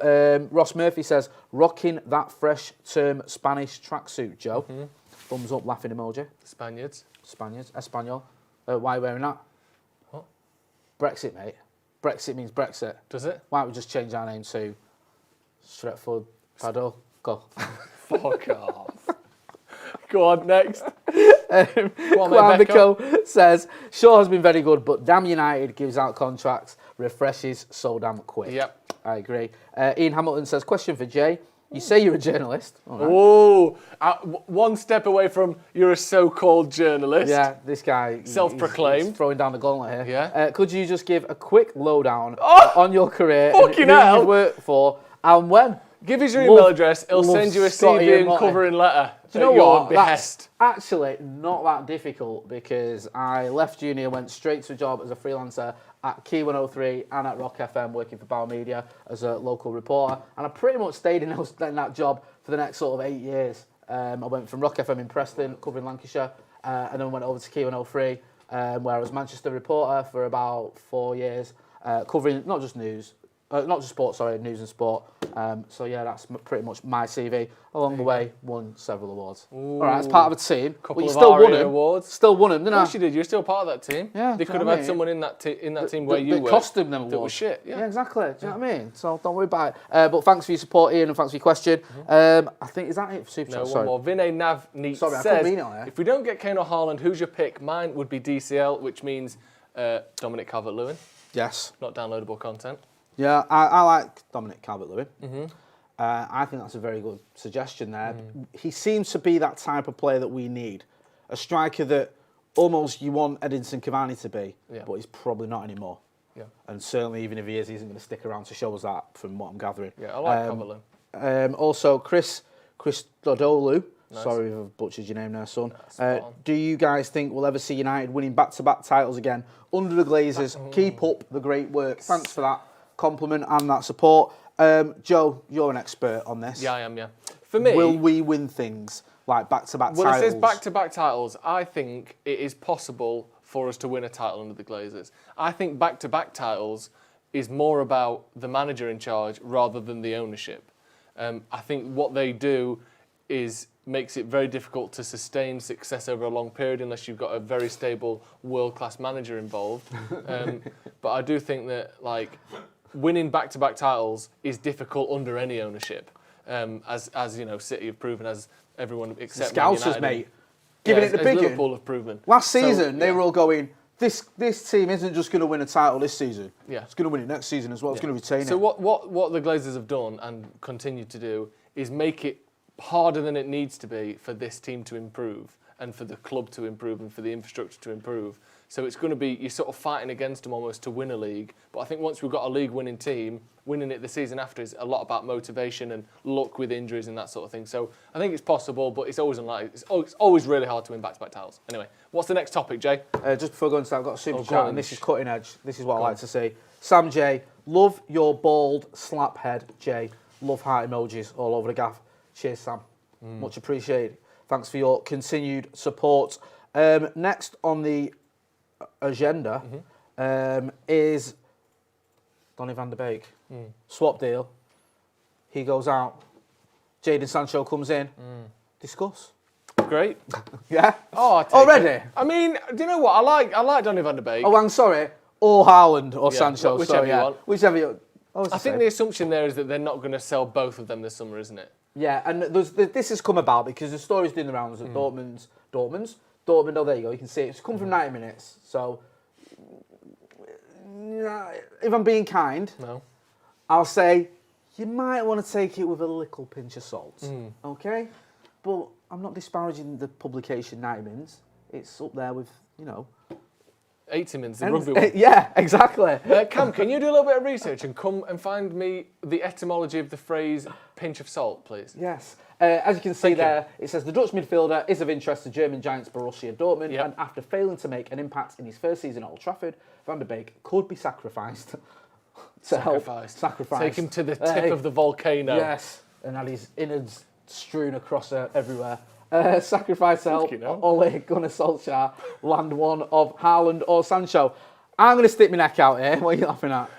Ross Murphy says, rocking that fresh term Spanish tracksuit, Joe. Thumbs up, laughing emoji. Spaniards. Espanol. Why are you wearing that? What? Brexit, mate. Brexit means Brexit. Does it? Why don't we just change our name to Stretford, Paddock? Go. Fuck off. Go on, next. Kwamiko says, Shaw has been very good, but damn United gives out contracts, refreshes so damn quick. Yep. I agree. Ian Hamilton says, question for Jay. You say you're a journalist. Right. Oh, one step away from you're a so-called journalist. Yeah, this guy. Self-proclaimed. He's throwing down the gauntlet here. Yeah. Could you just give a quick lowdown on your career and who hell. you've worked for and when? Give us your email address. He'll send you a CV and covering letter. Do you know your what? behest. That's actually not that difficult because I left uni and went straight to a job as a freelancer at Key 103 and at Rock FM working for Bauer Media as a local reporter. And I pretty much stayed in that job for the next sort of 8 years. I went from Rock FM in Preston, covering Lancashire, and then went over to Key 103, where I was Manchester reporter for about 4 years, covering not just news, not just sport, sorry, news and sport. So yeah, that's pretty much my CV. Along the way, won several awards. All right, as part of a team. Couple you of still won them. awards. Still won them, didn't I? Of course you did. You're still part of that team. Yeah. They could have had someone in that team where you were. cost them awards. That was shit. Yeah, exactly. Do you know what I mean? So don't worry about it. But thanks for your support, Ian, and thanks for your question. I think, is that it for Super Chat? One more. Vinay Navneet Sorry, says, I couldn't read it on here. if we don't get Kane or Haaland, who's your pick? Mine would be DCL, which means Dominic Calvert-Lewin. Yes. Not downloadable content. Yeah, I like Dominic Calvert-Lewin. I think that's a very good suggestion there. He seems to be that type of player that we need. A striker that almost you want Edinson Cavani to be, but he's probably not anymore. Yeah. And certainly, even if he is, he isn't going to stick around to show us that, from what I'm gathering. Yeah, I like Calvert-Lewin. Also, Chris Dodolu. Nice. Sorry if I've butchered your name there, son. Do you guys think we'll ever see United winning back-to-back titles again under the Glazers? Keep up the great work. Thanks for that compliment and that support. Joe, you're an expert on this. Yeah, I am, yeah. For me... Will we win things like back-to-back titles? Well, it says back-to-back titles. I think it is possible for us to win a title under the Glazers. I think back-to-back titles is more about the manager in charge rather than the ownership. I think what they do makes it very difficult to sustain success over a long period unless you've got a very stable world-class manager involved. But I do think that, winning back-to-back titles is difficult under any ownership, as you know, City have proven, as everyone except Man United. Scousers, mate, giving it the big Liverpool have proven. Last season, they were all going, this team isn't just going to win a title this season. Yeah, it's going to win it next season as well. It's going to retain it. So what the Glazers have done and continue to do is make it harder than it needs to be for this team to improve and for the club to improve and for the infrastructure to improve. So it's going to be, you're sort of fighting against them almost to win a league. But I think once we've got a league-winning team, winning it the season after is a lot about motivation and luck with injuries and that sort of thing. So I think it's possible, but it's always unlikely. It's always really hard to win back-to-back titles. Anyway, what's the next topic, Jay? Just before going to that, I've got a super chat, and this is cutting edge. This is what I like to see. Sam J, love your bald slap head, Jay. Love heart emojis all over the gaff. Cheers, Sam. Much appreciated. Thanks for your continued support. Next on the agenda is Donny van der Beek. Swap deal. He goes out. Jadon Sancho comes in. Discuss. Great. Yeah? Oh, I take Already? it. I mean, do you know what? I like Donny van der Beek. Oh, I'm sorry. Or Haaland or Yeah, Sancho. whichever you want. Whichever you want. I think the assumption there is that they're not going to sell both of them this summer, isn't it? Yeah, and this has come about because the story's doing the rounds at Dortmund, oh, there you go, you can see it. It's come from 90 minutes. So, if I'm being kind, I'll say you might want to take it with a little pinch of salt, okay? But I'm not disparaging the publication 90 minutes. It's up there with, 80 minutes, the rugby one. Yeah, exactly. Cam, can you do a little bit of research and come and find me the etymology of the phrase pinch of salt, please? Yes. As you can see there, it says the Dutch midfielder is of interest to German giants Borussia Dortmund, and after failing to make an impact in his first season at Old Trafford, Van der Beek could be sacrificed to help. Sacrifice. Take him to the tip of the volcano. Yes, and had his innards strewn across everywhere. Sacrifice to help Ole Gunnar Solskjaer land one of Haaland or Sancho. I'm going to stick my neck out here. What are you laughing at?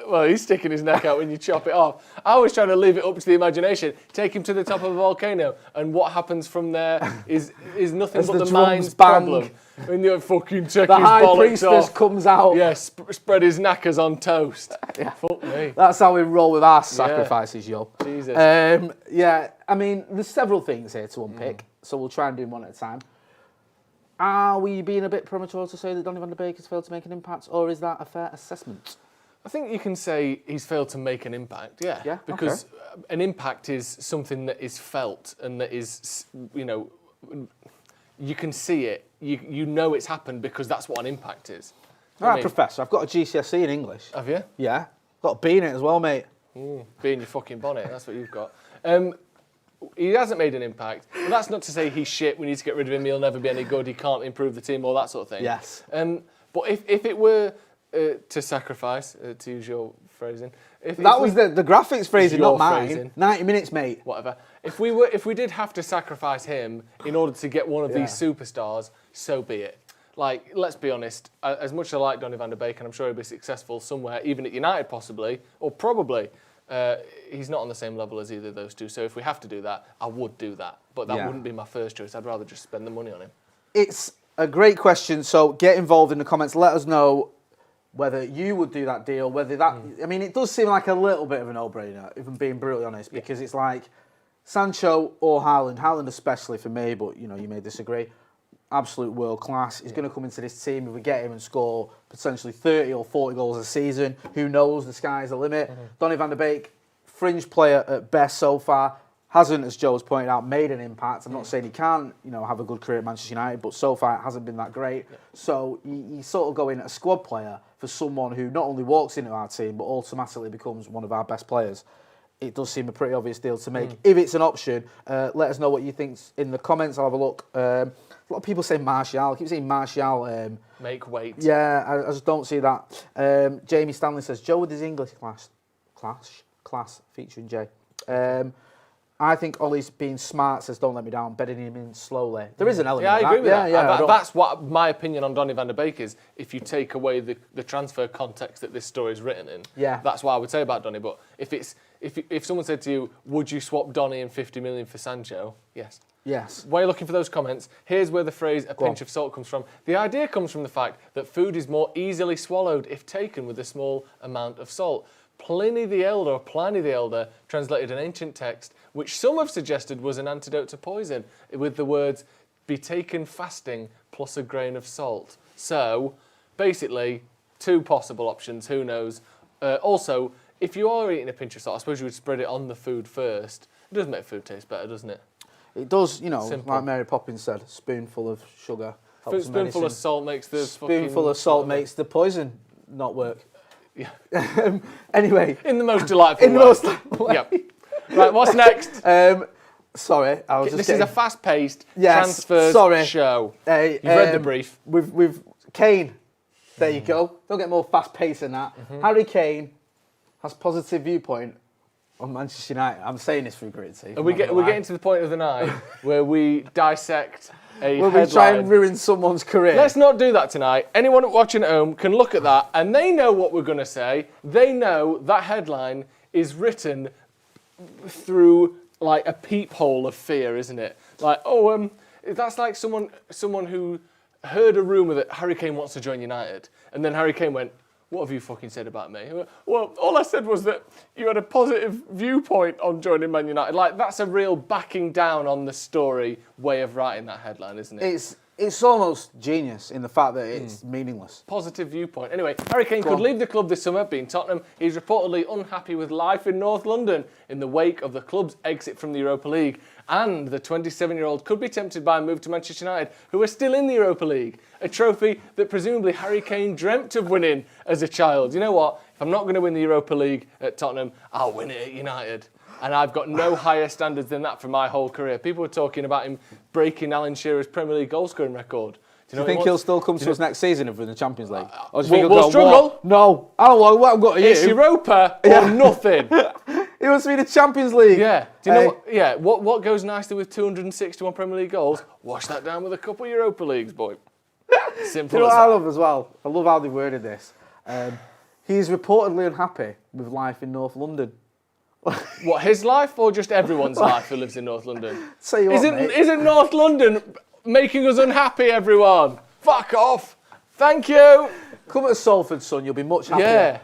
Well, he's sticking his neck out when you chop it off. I was trying to leave it up to the imagination. Take him to the top of a volcano, and what happens from there is nothing but the mind's problem. When you fucking check the his high bollocks priestess off. comes out. Yeah, spread his knackers on toast. Yeah. Fuck me. That's how we roll with our sacrifices, yo. Jesus. Yeah, I mean, there's several things here to unpick, so we'll try and do them one at a time. Are we being a bit premature to say that Donny van der Beek has failed to make an impact, or is that a fair assessment? I think you can say he's failed to make an impact, yeah. Because an impact is something that is felt and that is, you can see it. You know it's happened because that's what an impact is. All right, Professor, I've got a GCSE in English. Have you? Yeah. Got a B in it as well, mate. Be in your fucking bonnet, that's what you've got. He hasn't made an impact. But that's not to say he's shit, we need to get rid of him, he'll never be any good, he can't improve the team, all that sort of thing. Yes. But if it were to sacrifice, to use your phrasing... That was the graphics phrasing, not mine. Phrasing. 90 minutes, mate. Whatever. If we did have to sacrifice him in order to get one of these superstars, so be it. Like, let's be honest, as much as I like Donny van der Beek, and I'm sure he'll be successful somewhere, even at United possibly, or probably, he's not on the same level as either of those two. So if we have to do that, I would do that. But that wouldn't be my first choice. I'd rather just spend the money on him. It's a great question. So get involved in the comments. Let us know whether you would do that deal, whether that... I mean, it does seem like a little bit of a no-brainer, if I'm being brutally honest, because it's like Sancho or Haaland. Haaland especially for me, but, you may disagree. Absolute world class. He's going to come into this team. If we get him and score potentially 30 or 40 goals a season, who knows? The sky's the limit. Donny van der Beek, fringe player at best so far. Hasn't, as Joe's pointed out, made an impact. I'm not saying he can't, have a good career at Manchester United, but so far it hasn't been that great. So you sort of go in a squad player for someone who not only walks into our team, but automatically becomes one of our best players. It does seem a pretty obvious deal to make. If it's an option, let us know what you think in the comments. I'll have a look. A lot of people say Martial. I keep saying Martial. Make weight. Yeah, I just don't see that. Jamie Stanley says, Joe with his English class featuring Jay. I think Ollie's being smart, says don't let me down, bedding him in slowly. There is an element of that. Yeah, I agree with that. Yeah, that's what my opinion on Donny van der Beek is. If you take away the transfer context that this story is written in, that's what I would say about Donny. But if someone said to you, would you swap Donny and 50 million for Sancho? Yes. Yes. While you're looking for those comments, here's where the phrase a pinch of salt comes from. The idea comes from the fact that food is more easily swallowed if taken with a small amount of salt. Pliny the Elder translated an ancient text which some have suggested was an antidote to poison with the words, be taken fasting plus a grain of salt. So, basically, two possible options, who knows. Also, if you are eating a pinch of salt, I suppose you would spread it on the food first. It does make food taste better, doesn't it? It does, Simple. like Mary Poppins said, spoonful of sugar helps the Spoonful medicine. of salt makes the Spoonful of salt makes the poison not work. Yeah. Anyway. In the most delightful way. most delightful way. Yep. Right, what's next? Sorry, I was just This is a fast-paced transfers show. You've read the brief. With KANE. There you go. Don't get more fast-paced than that. Harry Kane has positive viewpoint on Manchester United. I'm saying this for gritty teeth. We're getting to the point of the night where we dissect a Where headline. we try and ruin someone's career. Let's not do that tonight. Anyone watching at home can look at that and they know what we're going to say. They know that headline is written through like a peephole of fear, isn't it? Like, that's like someone who heard a rumour that Harry Kane wants to join United, and then Harry Kane went, "What have you fucking said about me?" Well, all I said was that you had a positive viewpoint on joining Man United. Like, that's a real backing down on the story way of writing that headline, isn't it? It's almost genius in the fact that it's meaningless. Positive viewpoint. Anyway, Harry Kane could leave the club this summer, being Tottenham. He's reportedly unhappy with life in North London in the wake of the club's exit from the Europa League. And the 27-year-old could be tempted by a move to Manchester United, who are still in the Europa League, a trophy that presumably Harry Kane dreamt of winning as a child. You know what? If I'm not going to win the Europa League at Tottenham, I'll win it at United. And I've got no higher standards than that for my whole career. People were talking about him breaking Alan Shearer's Premier League goal-scoring record. Do you think he'll still come to us next season if we're in the Champions League? Or do you We'll think he'll go, struggle. "What? No, I don't want what I've got to It's you." Europa or nothing. He wants to be in the Champions League. Yeah. Do you know what? Yeah. What goes nicely with 261 Premier League goals? Wash that down with a couple of Europa Leagues, boy. Simple Do you know as what I that. love as well? I love how they worded this. He's reportedly unhappy with life in North London. What, his life or just everyone's life who lives in North London? Tell you what, mate. Isn't North London making us unhappy, everyone? Fuck off. Thank you. Come to Salford, son. You'll be much happier.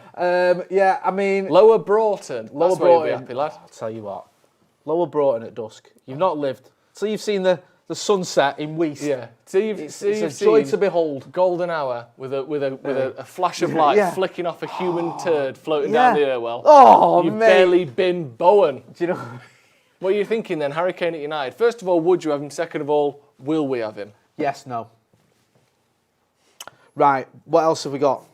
Yeah. I mean, Lower Broughton. Lower That's where you'll be Broughton. happy, lad. I'll tell you what. Lower Broughton at dusk. You've not lived. So you've seen the sunset in Weast. Yeah. You've It's a joy seen to behold. golden hour with a flash of light Yeah. flicking off a human turd floating down the Irwell. Oh, You've mate. barely been Bowen. Do you know? What are you thinking then? Harry Kane at United. First of all, would you have him? Second of all, will we have him? Yes, no. Right. What else have we got?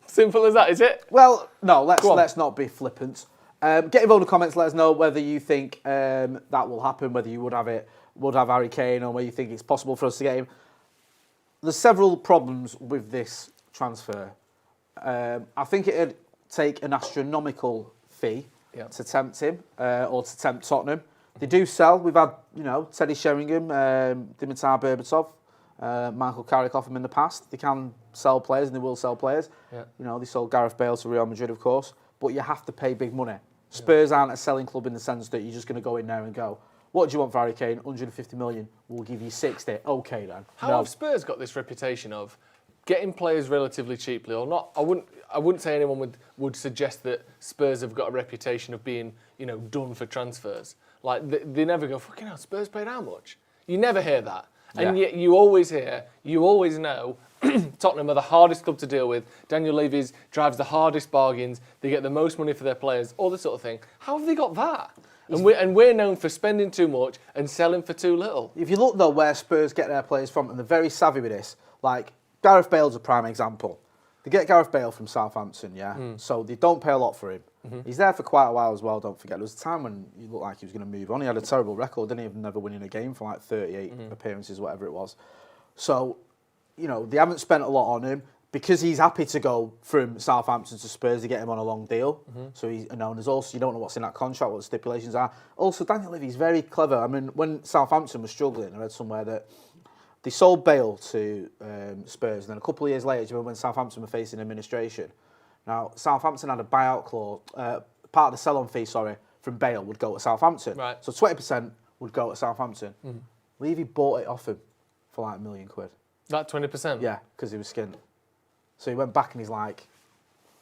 Simple as that, is it? Well, no. Go on. Let's not be flippant. Get involved in the comments. Let us know whether you think that will happen. Whether you would have Harry Kane, or whether you think it's possible for us to get him. There's several problems with this transfer. I think it'd take an astronomical fee to tempt him or to tempt Tottenham. They do sell. We've had, Teddy Sheringham, Dimitar Berbatov, Michael Carrick off him in the past. They can sell players and they will sell players. Yeah. They sold Gareth Bale to Real Madrid, of course, but you have to pay big money. Spurs aren't a selling club in the sense that you're just going to go in there and go, "What do you want for Harry Kane? 150 million. We'll give you 60. Okay, then." How have Spurs got this reputation of getting players relatively cheaply or not? I wouldn't say anyone would suggest that Spurs have got a reputation of being, done for transfers. Like, they never go, "Fucking hell, Spurs paid how much?" You never hear that. And yet you always know Tottenham are the hardest club to deal with. Daniel Levy drives the hardest bargains. They get the most money for their players, all this sort of thing. How have they got that? And we're known for spending too much and selling for too little. If you look, though, where Spurs get their players from, and they're very savvy with this, like Gareth Bale's a prime example. They get Gareth Bale from Southampton, so they don't pay a lot for him. He's there for quite a while as well, don't forget. There was a time when he looked like he was going to move on. He had a terrible record, didn't he, of never winning a game for like 38 appearances, whatever it was. So, they haven't spent a lot on him. Because he's happy to go from Southampton to Spurs to get him on a long deal. So he's, there's also, you don't know what's in that contract, what the stipulations are. Also, Daniel Levy's very clever. I mean, when Southampton was struggling, I read somewhere that they sold Bale to Spurs, and then a couple of years later, do you remember when Southampton were facing administration? Now, Southampton had a buyout clause, part of the sell-on fee, from Bale would go to Southampton. Right. So 20% would go to Southampton. Levy bought it off him for like £1 million. That 20%? Yeah, because he was skinned. So he went back and he's like,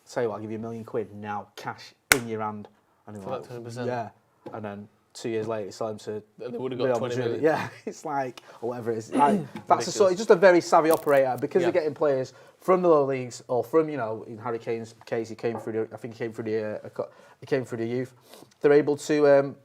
"Tell you what, I'll give you £1 million now, cash in your hand." And he For was that like, 20%? "Yeah." And then 2 years later, he sold him to They would have got Real 20 Madrid. million. Yeah, it's like, or whatever it is. Like, that's he's just a very savvy operator because they're getting players from the lower leagues or from, in Harry Kane's case, he came through the youth. They're able to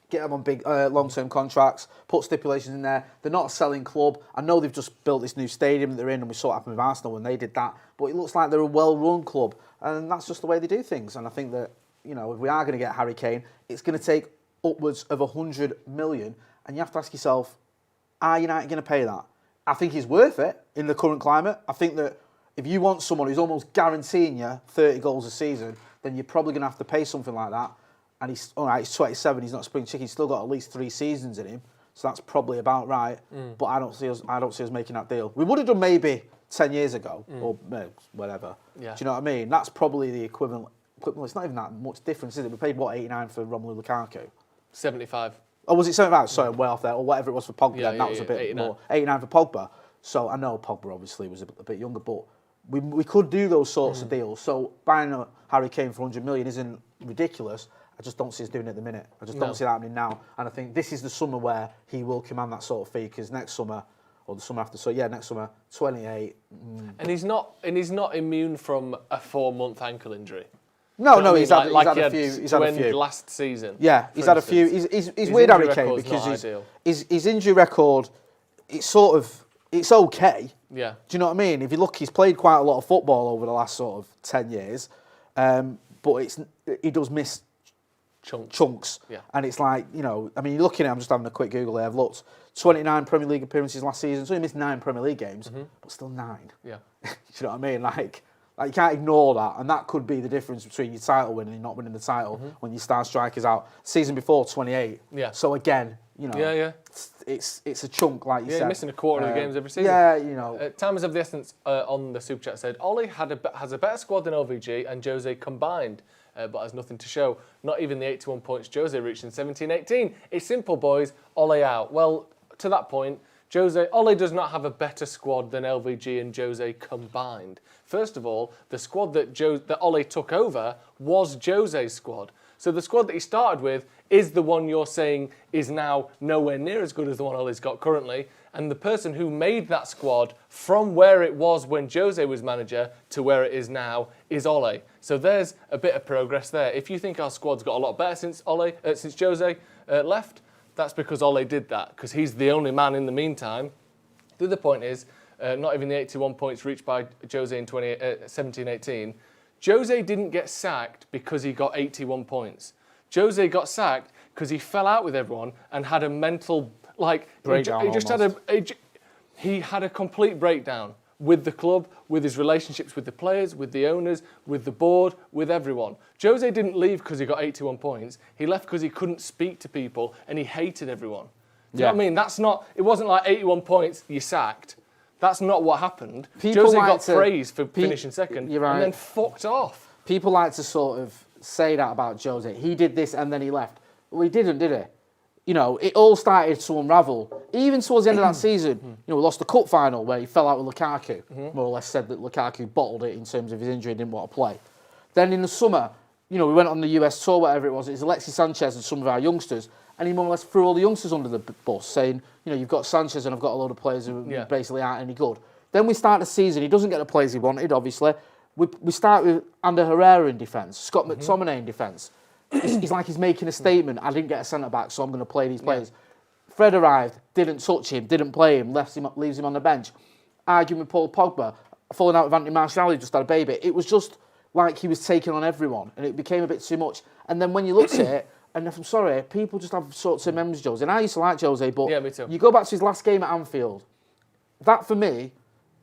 get them on big long-term contracts, put stipulations in there. They're not a selling club. I know they've just built this new stadium that they're in, and we saw it happen with Arsenal when they did that. But it looks like they're a well-run club, and that's just the way they do things. And I think that, if we are going to get Harry Kane, it's going to take upwards of 100 million, and you have to ask yourself, are United going to pay that? I think he's worth it in the current climate. I think that if you want someone who's almost guaranteeing you 30 goals a season, then you're probably going to have to pay something like that. and he's all right. He's 27. He's not a spring chicken. He's still got at least 3 seasons in him, so that's probably about right. But I don't see us making that deal. We would have done maybe 10 years ago or whatever. Yeah. Do you know what I mean? That's probably the equivalent. Well, it's not even that much difference, is it? We paid what 89 for Romelu Lukaku. 75. Oh, was it 75? Sorry, way off there, or whatever it was for Pogba. Yeah, then. That was a bit 89. more. 89 for Pogba. So I know Pogba obviously was a bit younger, but we could do those sorts of deals. So buying a Harry Kane for 100 million isn't ridiculous. I just don't see us doing it at the minute. I just don't see that happening now. And I think this is the summer where he will command that sort of fee, because next summer, or the summer after, so yeah, next summer, 28. And he's not immune from a 4-month ankle injury. No, he's had a few. Last season. Yeah, he's had a few. He's weird, Harry Kane, because his injury record, it's okay. Yeah. Do you know what I mean? If you look, he's played quite a lot of football over the last sort of 10 years, but he does miss chunks. Yeah. And it's like, you're looking at, I'm just having a quick Google there, I've looked, 29 Premier League appearances last season, so he missed 9 Premier League games, but still 9. Yeah. Do you know what I mean? Like you can't ignore that, and that could be the difference between your title winning and not winning the title when your star striker's out. Season before, 28. Yeah. So again, Yeah. it's a chunk, like you said. You're missing a quarter of the games every season. Yeah, Time is of the essence on the Super Chat said, Ollie has a better squad than LVG and Jose combined, but has nothing to show. Not even the 81 points Jose reached in 17-18. It's simple, boys. Ollie out. Well, to that point, Ollie does not have a better squad than LVG and Jose combined. First of all, the squad that Ollie took over was Jose's squad. So the squad that he started with is the one you're saying is now nowhere near as good as the one Ollie's got currently. And the person who made that squad from where it was when Jose was manager to where it is now is Ollie. So there's a bit of progress there. If you think our squad's got a lot better since Jose left, that's because Ollie did that, because he's the only man in the meantime. The other point is, not even the 81 points reached by Jose in 17-18. Jose didn't get sacked because he got 81 points. Jose got sacked because he fell out with everyone and had a mental breakdown. He had a complete breakdown with the club, with his relationships with the players, with the owners, with the board, with everyone. Jose didn't leave because he got 81 points. He left because he couldn't speak to people and he hated everyone. Do you know what I mean? It wasn't like 81 points, you sacked. That's not what happened. Jose got praised for finishing second and then fucked off. People like to sort of say that about Jose. He did this and then he left. Well, he didn't, did he? It all started to unravel. Even towards the end of that season, we lost the cup final where he fell out with Lukaku. More or less said that Lukaku bottled it in terms of his injury and didn't want to play. Then in the summer, we went on the US tour, whatever it was Alexis Sanchez and some of our youngsters, and he more or less threw all the youngsters under the bus, saying, you've got Sanchez and I've got a load of players who basically aren't any good. Then we start the season, he doesn't get the players he wanted, obviously. We start with Ander Herrera in defence, Scott McTominay in defence. He's like he's making a statement, I didn't get a centre-back, so I'm going to play these players. Fred arrived, didn't touch him, didn't play him, leaves him on the bench. Arguing with Paul Pogba, falling out with Anthony Martial, who just had a baby. It was just like he was taking on everyone, and it became a bit too much. And then when you looked at it, and if I'm sorry, people just have sorts of memories of Jose. And I used to like Jose, but yeah, me too. You go back to his last game at Anfield, that for me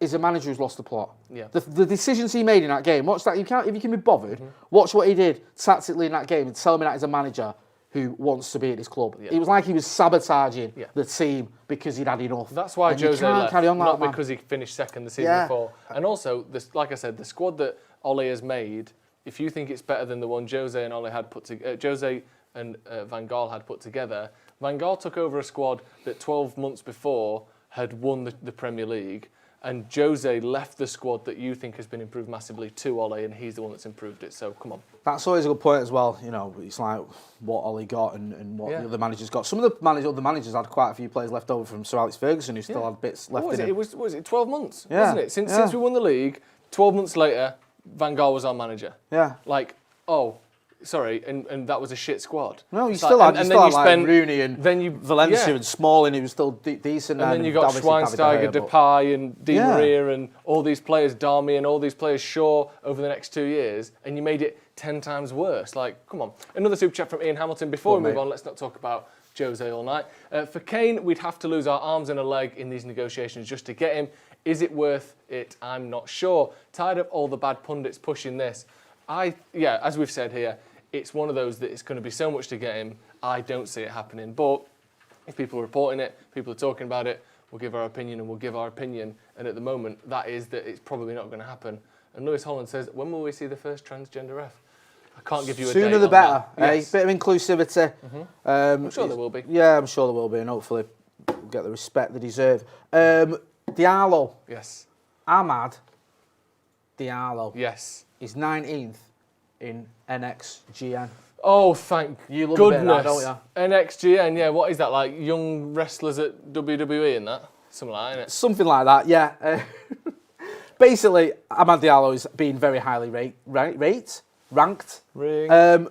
is a manager who's lost the plot. Yeah. The decisions he made in that game, watch that. If you can be bothered, watch what he did tactically in that game and tell me that he's a manager who wants to be at his club. Yeah. It was like he was sabotaging the team because he'd had enough. That's why Jose left, carry on not because he finished second the season before. And also, like I said, the squad that Ollie has made, if you think it's better than the one Jose and Ollie had Jose and Van Gaal had put together, Van Gaal took over a squad that 12 months before had won the Premier League. And Jose left the squad that you think has been improved massively to Ollie, and he's the one that's improved it. So, come on. That's always a good point as well. It's like what Ollie got and what the other managers got. Some of the other managers had quite a few players left over from Sir Alex Ferguson who still had bits left in him. What was it 12 months, wasn't it? Since we won the league, 12 months later, Van Gaal was our manager. Yeah. Sorry, and that was a shit squad. No, you still had Rooney and Valencia and Smalling, who was still decent. And then you got Schweinsteiger, Depay and Di Maria and all these players, Darmy and all these players, Shaw, over the next 2 years, and you made it 10 times worse. Come on. Another super chat from Ian Hamilton. Before we move on, let's not talk about Jose all night. For Kane, we'd have to lose our arms and a leg in these negotiations just to get him. Is it worth it? I'm not sure. Tired of all the bad pundits pushing this. As we've said here, it's one of those that it's going to be so much to get him. I don't see it happening. But if people are reporting it, people are talking about it, we'll give our opinion and we'll give our opinion. And at the moment, that is that it's probably not going to happen. And Lewis Holland says, when will we see the first transgender ref? I can't give you a date. Sooner the better. Yes. Bit of inclusivity. I'm sure there will be. Yeah, I'm sure there will be, and hopefully we'll get the respect they deserve. Diallo. Yes. Ahmad Diallo. Yes. He's 19th in NXGN. Oh, thank You love goodness. a bit of that, don't you? NXGN, yeah, what is that, like young wrestlers at WWE and that? Something like that, innit? Something like that, yeah. Basically, Ahmad Diallo is being very highly ranked. A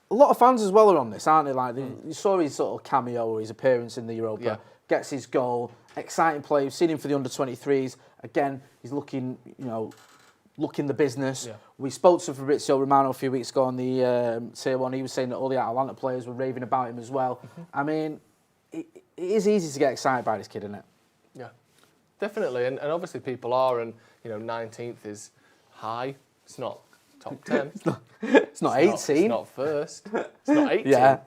lot of fans as well are on this, aren't they? Like, you saw his sort of cameo or his appearance in the Europa, gets his goal, exciting play. We've seen him for the under-23s. Again, he's looking the business. Yeah. We spoke to Fabrizio Romano a few weeks ago on the Tier 1. He was saying that all the Atalanta players were raving about him as well. I mean, it is easy to get excited by this kid, isn't it? Yeah, definitely. And obviously people are, and 19th is high. It's not top 10. it's not 18. It's not first. It's not 18th. Yeah.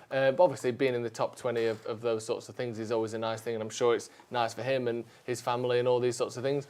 But obviously being in the top 20 of those sorts of things is always a nice thing, and I'm sure it's nice for him and his family and all these sorts of things.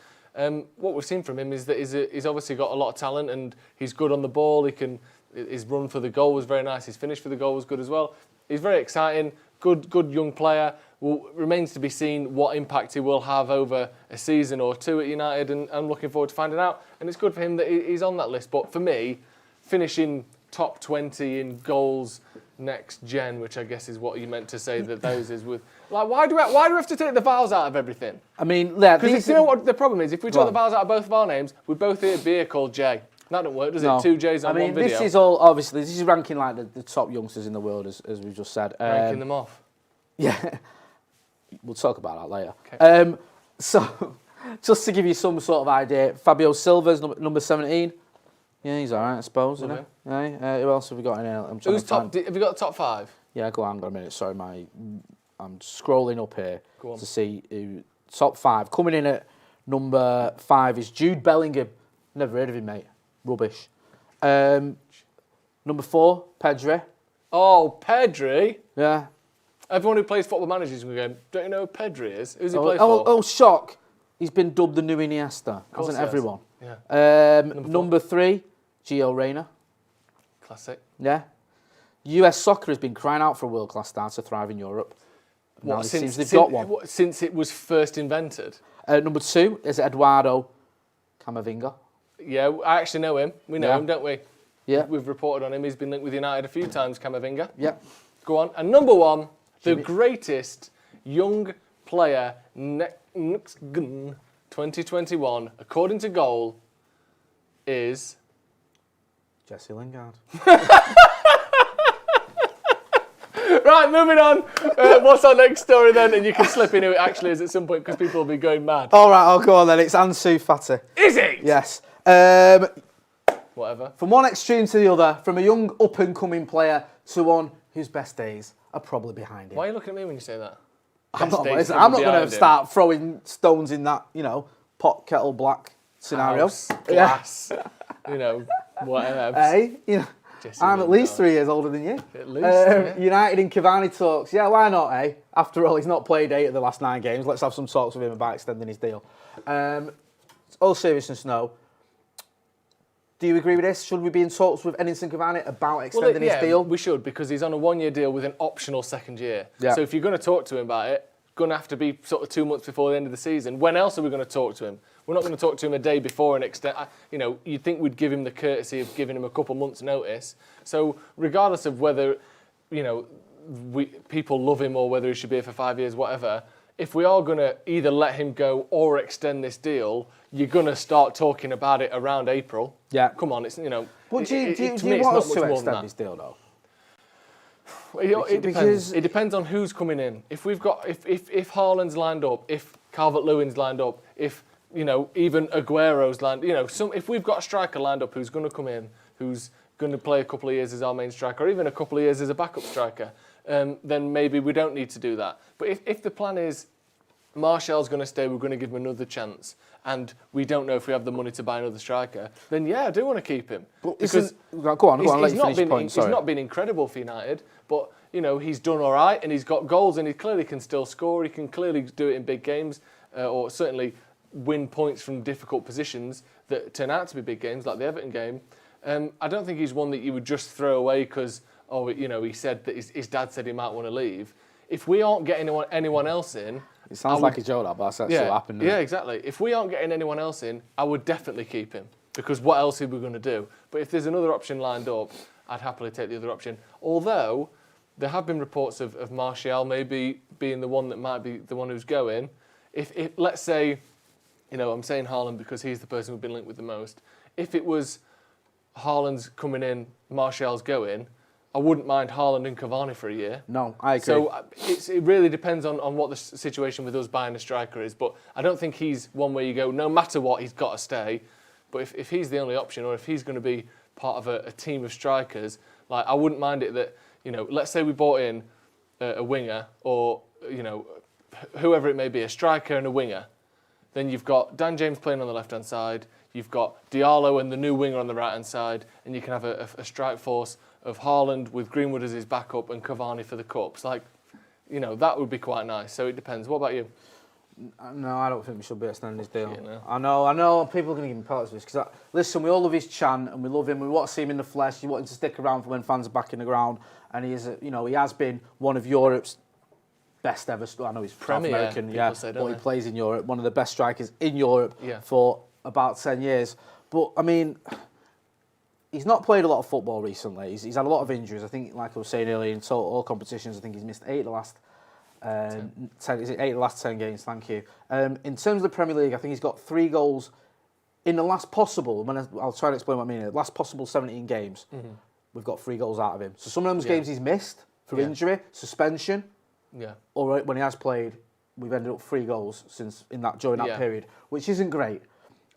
What we've seen from him is that he's obviously got a lot of talent and he's good on the ball. His run for the goal was very nice. His finish for the goal was good as well. He's very exciting, good young player. Remains to be seen what impact he will have over a season or two at United, and I'm looking forward to finding out. And it's good for him that he's on that list. But for me, finishing top 20 in goals next gen, which I guess is what you meant to say that those is with. Like, why do we have to take the vowels out of everything? I mean, yeah, because you know what the problem is? If we took the vowels out of both of our names, we'd both hear beer called J. That don't work, does it? 2 J's on one video. This is all, obviously, this is ranking like the top youngsters in the world, as we've just said. Ranking them off. Yeah. We'll talk about that later. Okay. So, just to give you some sort of idea, Fabio Silva's number 17. Yeah, he's all right, I suppose, isn't he? Yeah. Who else have we got in here? Who's top? Have you got the top 5? Yeah, go on a minute. Sorry, I'm scrolling up here to see who top 5. Coming in at number 5 is Jude Bellingham. Never heard of him, mate. Rubbish. Number 4, Pedri. Oh, Pedri. Yeah. Everyone who plays Football Manager is going to go, don't you know who Pedri is? Who's he play for? Oh, shock. He's been dubbed the new Iniesta. Hasn't everyone? Yeah. Number 3, Gio Reyna. Classic. Yeah. US soccer has been crying out for a world-class star to thrive in Europe. Now it seems they've got one. Since it was first invented? Number 2 is Eduardo Camavinga. Yeah, I actually know him. We know him, don't we? Yeah. We've reported on him. He's been linked with United a few times, Camavinga. Yeah. Go on. And number 1, the greatest young player next 2021, according to Goal, is... Jesse Lingard. Right, moving on. What's our next story then? And you can slip in who it actually is at some point because people will be going mad. All right, I'll go on then. It's Ansu Fati. Is it? Yes. Whatever. From one extreme to the other, from a young up-and-coming player to one whose best days are probably behind him. Why are you looking at me when you say that? I'm not going to start throwing stones in that, pot, kettle, black scenario. House, glass, whatever. Hey, I'm at least 3 years older than you. At least, yeah. United in Cavani talks. Yeah, why not, eh? After all, he's not played 8 of the last 9 games. Let's have some talks with him about extending his deal. All seriousness, no. Do you agree with this? Should we be in talks with Edinson Cavani about extending his deal? We should, because he's on a 1-year deal with an optional second year. Yeah. So if you're going to talk to him about it, going to have to be sort of 2 months before the end of the season. When else are we going to talk to him? We're not going to talk to him a day before an extent. You'd think we'd give him the courtesy of giving him a couple months' notice. So regardless of whether, people love him or whether he should be here for 5 years, whatever, if we are going to either let him go or extend this deal, you're going to start talking about it around April. Yeah. Come on, it's, But do you want us to extend his deal, though? It depends. It depends on who's coming in. If we've got, if Haaland's lined up, if Calvert-Lewin's lined up, if even Aguero's lined, if we've got a striker lined up who's going to come in, who's going to play a couple of years as our main striker, or even a couple of years as a backup striker, then maybe we don't need to do that. But if the plan is Martial's going to stay, we're going to give him another chance, and we don't know if we have the money to buy another striker, then yeah, I do want to keep him. But because go on, let you finish your point, he's not been incredible for United, but you know, he's done all right, and he's got goals, and he clearly can still score. He can clearly do it in big games, or certainly win points from difficult positions that turn out to be big games, like the Everton game. I don't think he's one that you would just throw away because, he said that his dad said he might want to leave. If we aren't getting anyone else in... It sounds like a joke, but that's actually what happened. Yeah, exactly. If we aren't getting anyone else in, I would definitely keep him, because what else are we going to do? But if there's another option lined up, I'd happily take the other option. Although, there have been reports of Martial maybe being the one that might be the one who's going. If let's say, I'm saying Haaland because he's the person we've been linked with the most. If it was Haaland's coming in, Martial's going, I wouldn't mind Haaland and Cavani for a year. No, I agree. So it really depends on what the situation with us buying a striker is. But I don't think he's one where you go, no matter what, he's got to stay. But if he's the only option, or if he's going to be part of a team of strikers, like I wouldn't mind it that, let's say we bought in a winger, or, whoever it may be, a striker and a winger. Then you've got Dan James playing on the left-hand side, you've got Diallo and the new winger on the right-hand side, and you can have a strike force of Haaland with Greenwood as his backup and Cavani for the cups. Like, that would be quite nice. So it depends. What about you? No, I don't think we should be extending his deal. Yeah, no. I know. People are going to give him pellets for this. Because, listen, we all love his chant and we love him. We want to see him in the flesh. You want him to stick around for when fans are back in the ground. And he is, he has been one of Europe's best ever. I know he's Premier, South American, say, but he they? plays in Europe. One of the best strikers in Europe for about 10 years. But, I mean, he's not played a lot of football recently. He's had a lot of injuries. I think, like I was saying earlier, in total all competitions, I think he's missed 8 of the last 10. Is it 8 of the last 10 games? Thank you. In terms of the Premier League, I think he's got 3 goals in the last possible. I'll try to explain what I mean. The last possible 17 games, we've got 3 goals out of him. So some of those games he's missed for injury, suspension, or when he has played, we've ended up 3 goals during that period, which isn't great.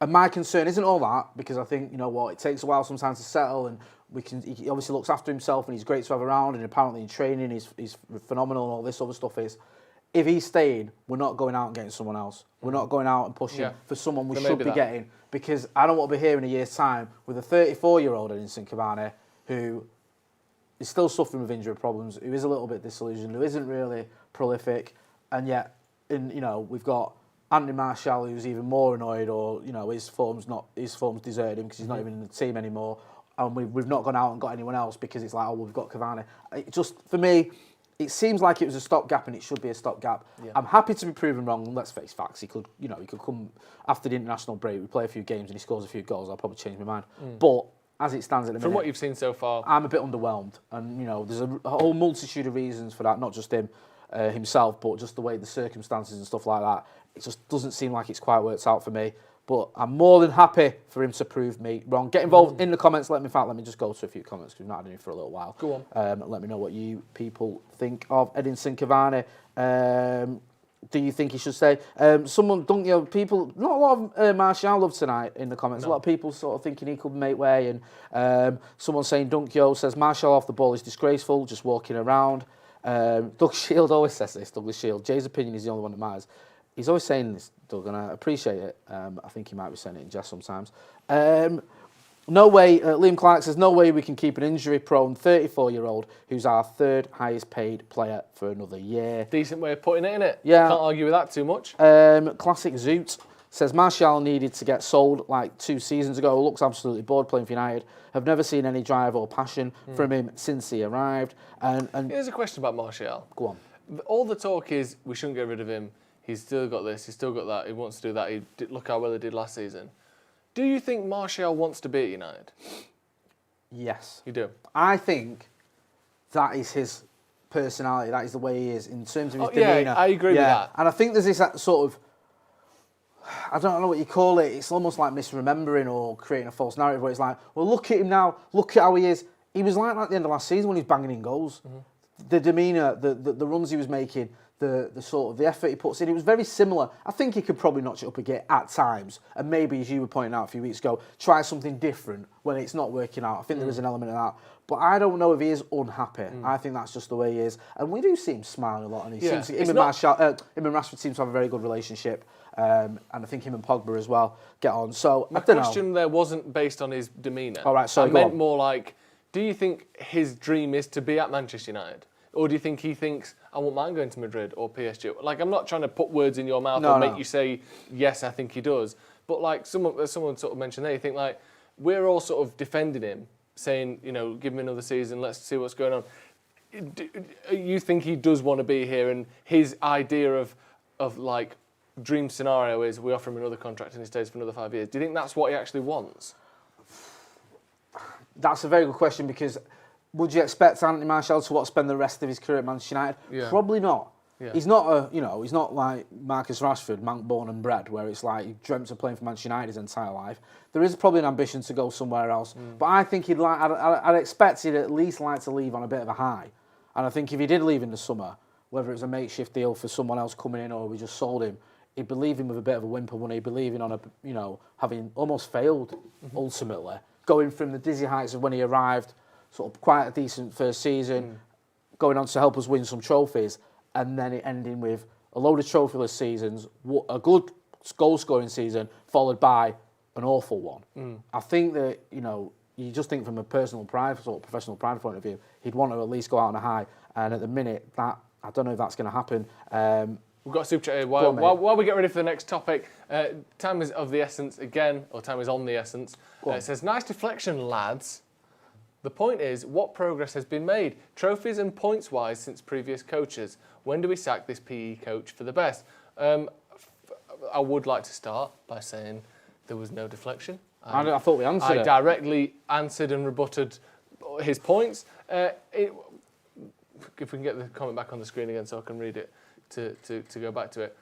And my concern isn't all that, because I think, it takes a while sometimes to settle, and he obviously looks after himself and he's great to have around, and apparently in training he's phenomenal and all this other stuff is. If he's staying, we're not going out and getting someone else. We're not going out and pushing for someone we should be getting, because I don't want to be here in a year's time with a 34-year-old Edinson Cavani who is still suffering with injury problems, who is a little bit disillusioned, who isn't really prolific, and yet we've got Anthony Martial, who's even more annoyed, or his form's deserted him because he's not even in the team anymore, and we've not gone out and got anyone else because it's like, we've got Cavani. It just, for me, it seems like it was a stopgap, and it should be a stopgap. Yeah. I'm happy to be proven wrong. Let's face facts. He could come after the international break. We play a few games and he scores a few goals. I'll probably change my mind. But as it stands at the minute, from what you've seen so far, I'm a bit underwhelmed, and there's a whole multitude of reasons for that. Not just him himself, but just the way the circumstances and stuff like that. It just doesn't seem like it's quite worked out for me. But I'm more than happy for him to prove me wrong. Get involved in the comments. Let me just go to a few comments because we've not had any for a little while. Go on. Let me know what you people think of Edinson Cavani. Do you think he should stay? People, not a lot of Martial love tonight in the comments. No. A lot of people sort of thinking he could make way. And someone saying, Dunkyo says, Martial off the ball is disgraceful, just walking around. Doug Shield always says this, Douglas Shield. Jay's opinion is the only one that matters. He's always saying this, Doug, and I appreciate it. I think he might be saying it in jest sometimes. No way, Liam Clark says, no way we can keep an injury-prone 34-year-old who's our 3rd highest paid player for another year. Decent way of putting it, innit? Yeah. Can't argue with that too much. Classic Zoot says, Martial needed to get sold like 2 seasons ago. Looks absolutely bored playing for United. Have never seen any drive or passion from him since he arrived. And here's a question about Martial. Go on. All the talk is we shouldn't get rid of him. He's still got this, he's still got that, he wants to do that. Look how well he did last season. Do you think Martial wants to be at United? Yes. You do? I think that is his personality, that is the way he is in terms of his demeanour. Yeah, I agree with that. And I think there's this sort of, I don't know what you call it, it's almost like misremembering or creating a false narrative where it's like, well, look at him now, look at how he is. He was like that at the end of last season when he was banging in goals. The demeanour, the runs he was making, the sort of the effort he puts in. It was very similar. I think he could probably notch it up again at times, and maybe, as you were pointing out a few weeks ago, try something different when it's not working out. I think there is an element of that, but I don't know if he is unhappy. I think that's just the way he is, and we do see him smiling a lot. And him and Rashford seem to have a very good relationship, and I think him and Pogba as well get on. So my I don't know. question there wasn't based on his demeanour. All right, so I meant more like, do you think his dream is to be at Manchester United? Or do you think he thinks, I won't mind going to Madrid or PSG? Like, I'm not trying to put words in your mouth or make you say, yes, I think he does. But like someone sort of mentioned there, you think like, we're all sort of defending him, saying, you know, give him another season, let's see what's going on. You think he does want to be here, and his idea of like, dream scenario is we offer him another contract and he stays for another 5 years. Do you think that's what he actually wants? That's a very good question, because would you expect Anthony Martial to spend the rest of his career at Manchester United? Yeah. Probably not. Yeah. He's not he's not like Marcus Rashford, Mank born and bred, where it's like he dreamt of playing for Manchester United his entire life. There is probably an ambition to go somewhere else, but I think I'd expect he'd at least like to leave on a bit of a high. And I think if he did leave in the summer, whether it was a makeshift deal for someone else coming in or we just sold him, he'd be leaving with a bit of a whimper, wouldn't he? He'd be leaving on having almost failed ultimately, going from the dizzy heights of when he arrived, sort of quite a decent first season, going on to help us win some trophies, and then it ending with a load of trophyless seasons, a good goal-scoring season, followed by an awful one. I think that, you just think from a personal pride, sort of professional pride point of view, he'd want to at least go out on a high, and at the minute, I don't know if that's going to happen. We've got a super chat here. While we get ready for the next topic, time is of the essence again, or time is on the essence. It says, nice deflection, lads. The point is, what progress has been made, trophies and points-wise, since previous coaches? When do we sack this PE coach for the best? I would like to start by saying there was no deflection. I thought we answered it. I directly answered and rebutted his points. If we can get the comment back on the screen again so I can read it to go back to it.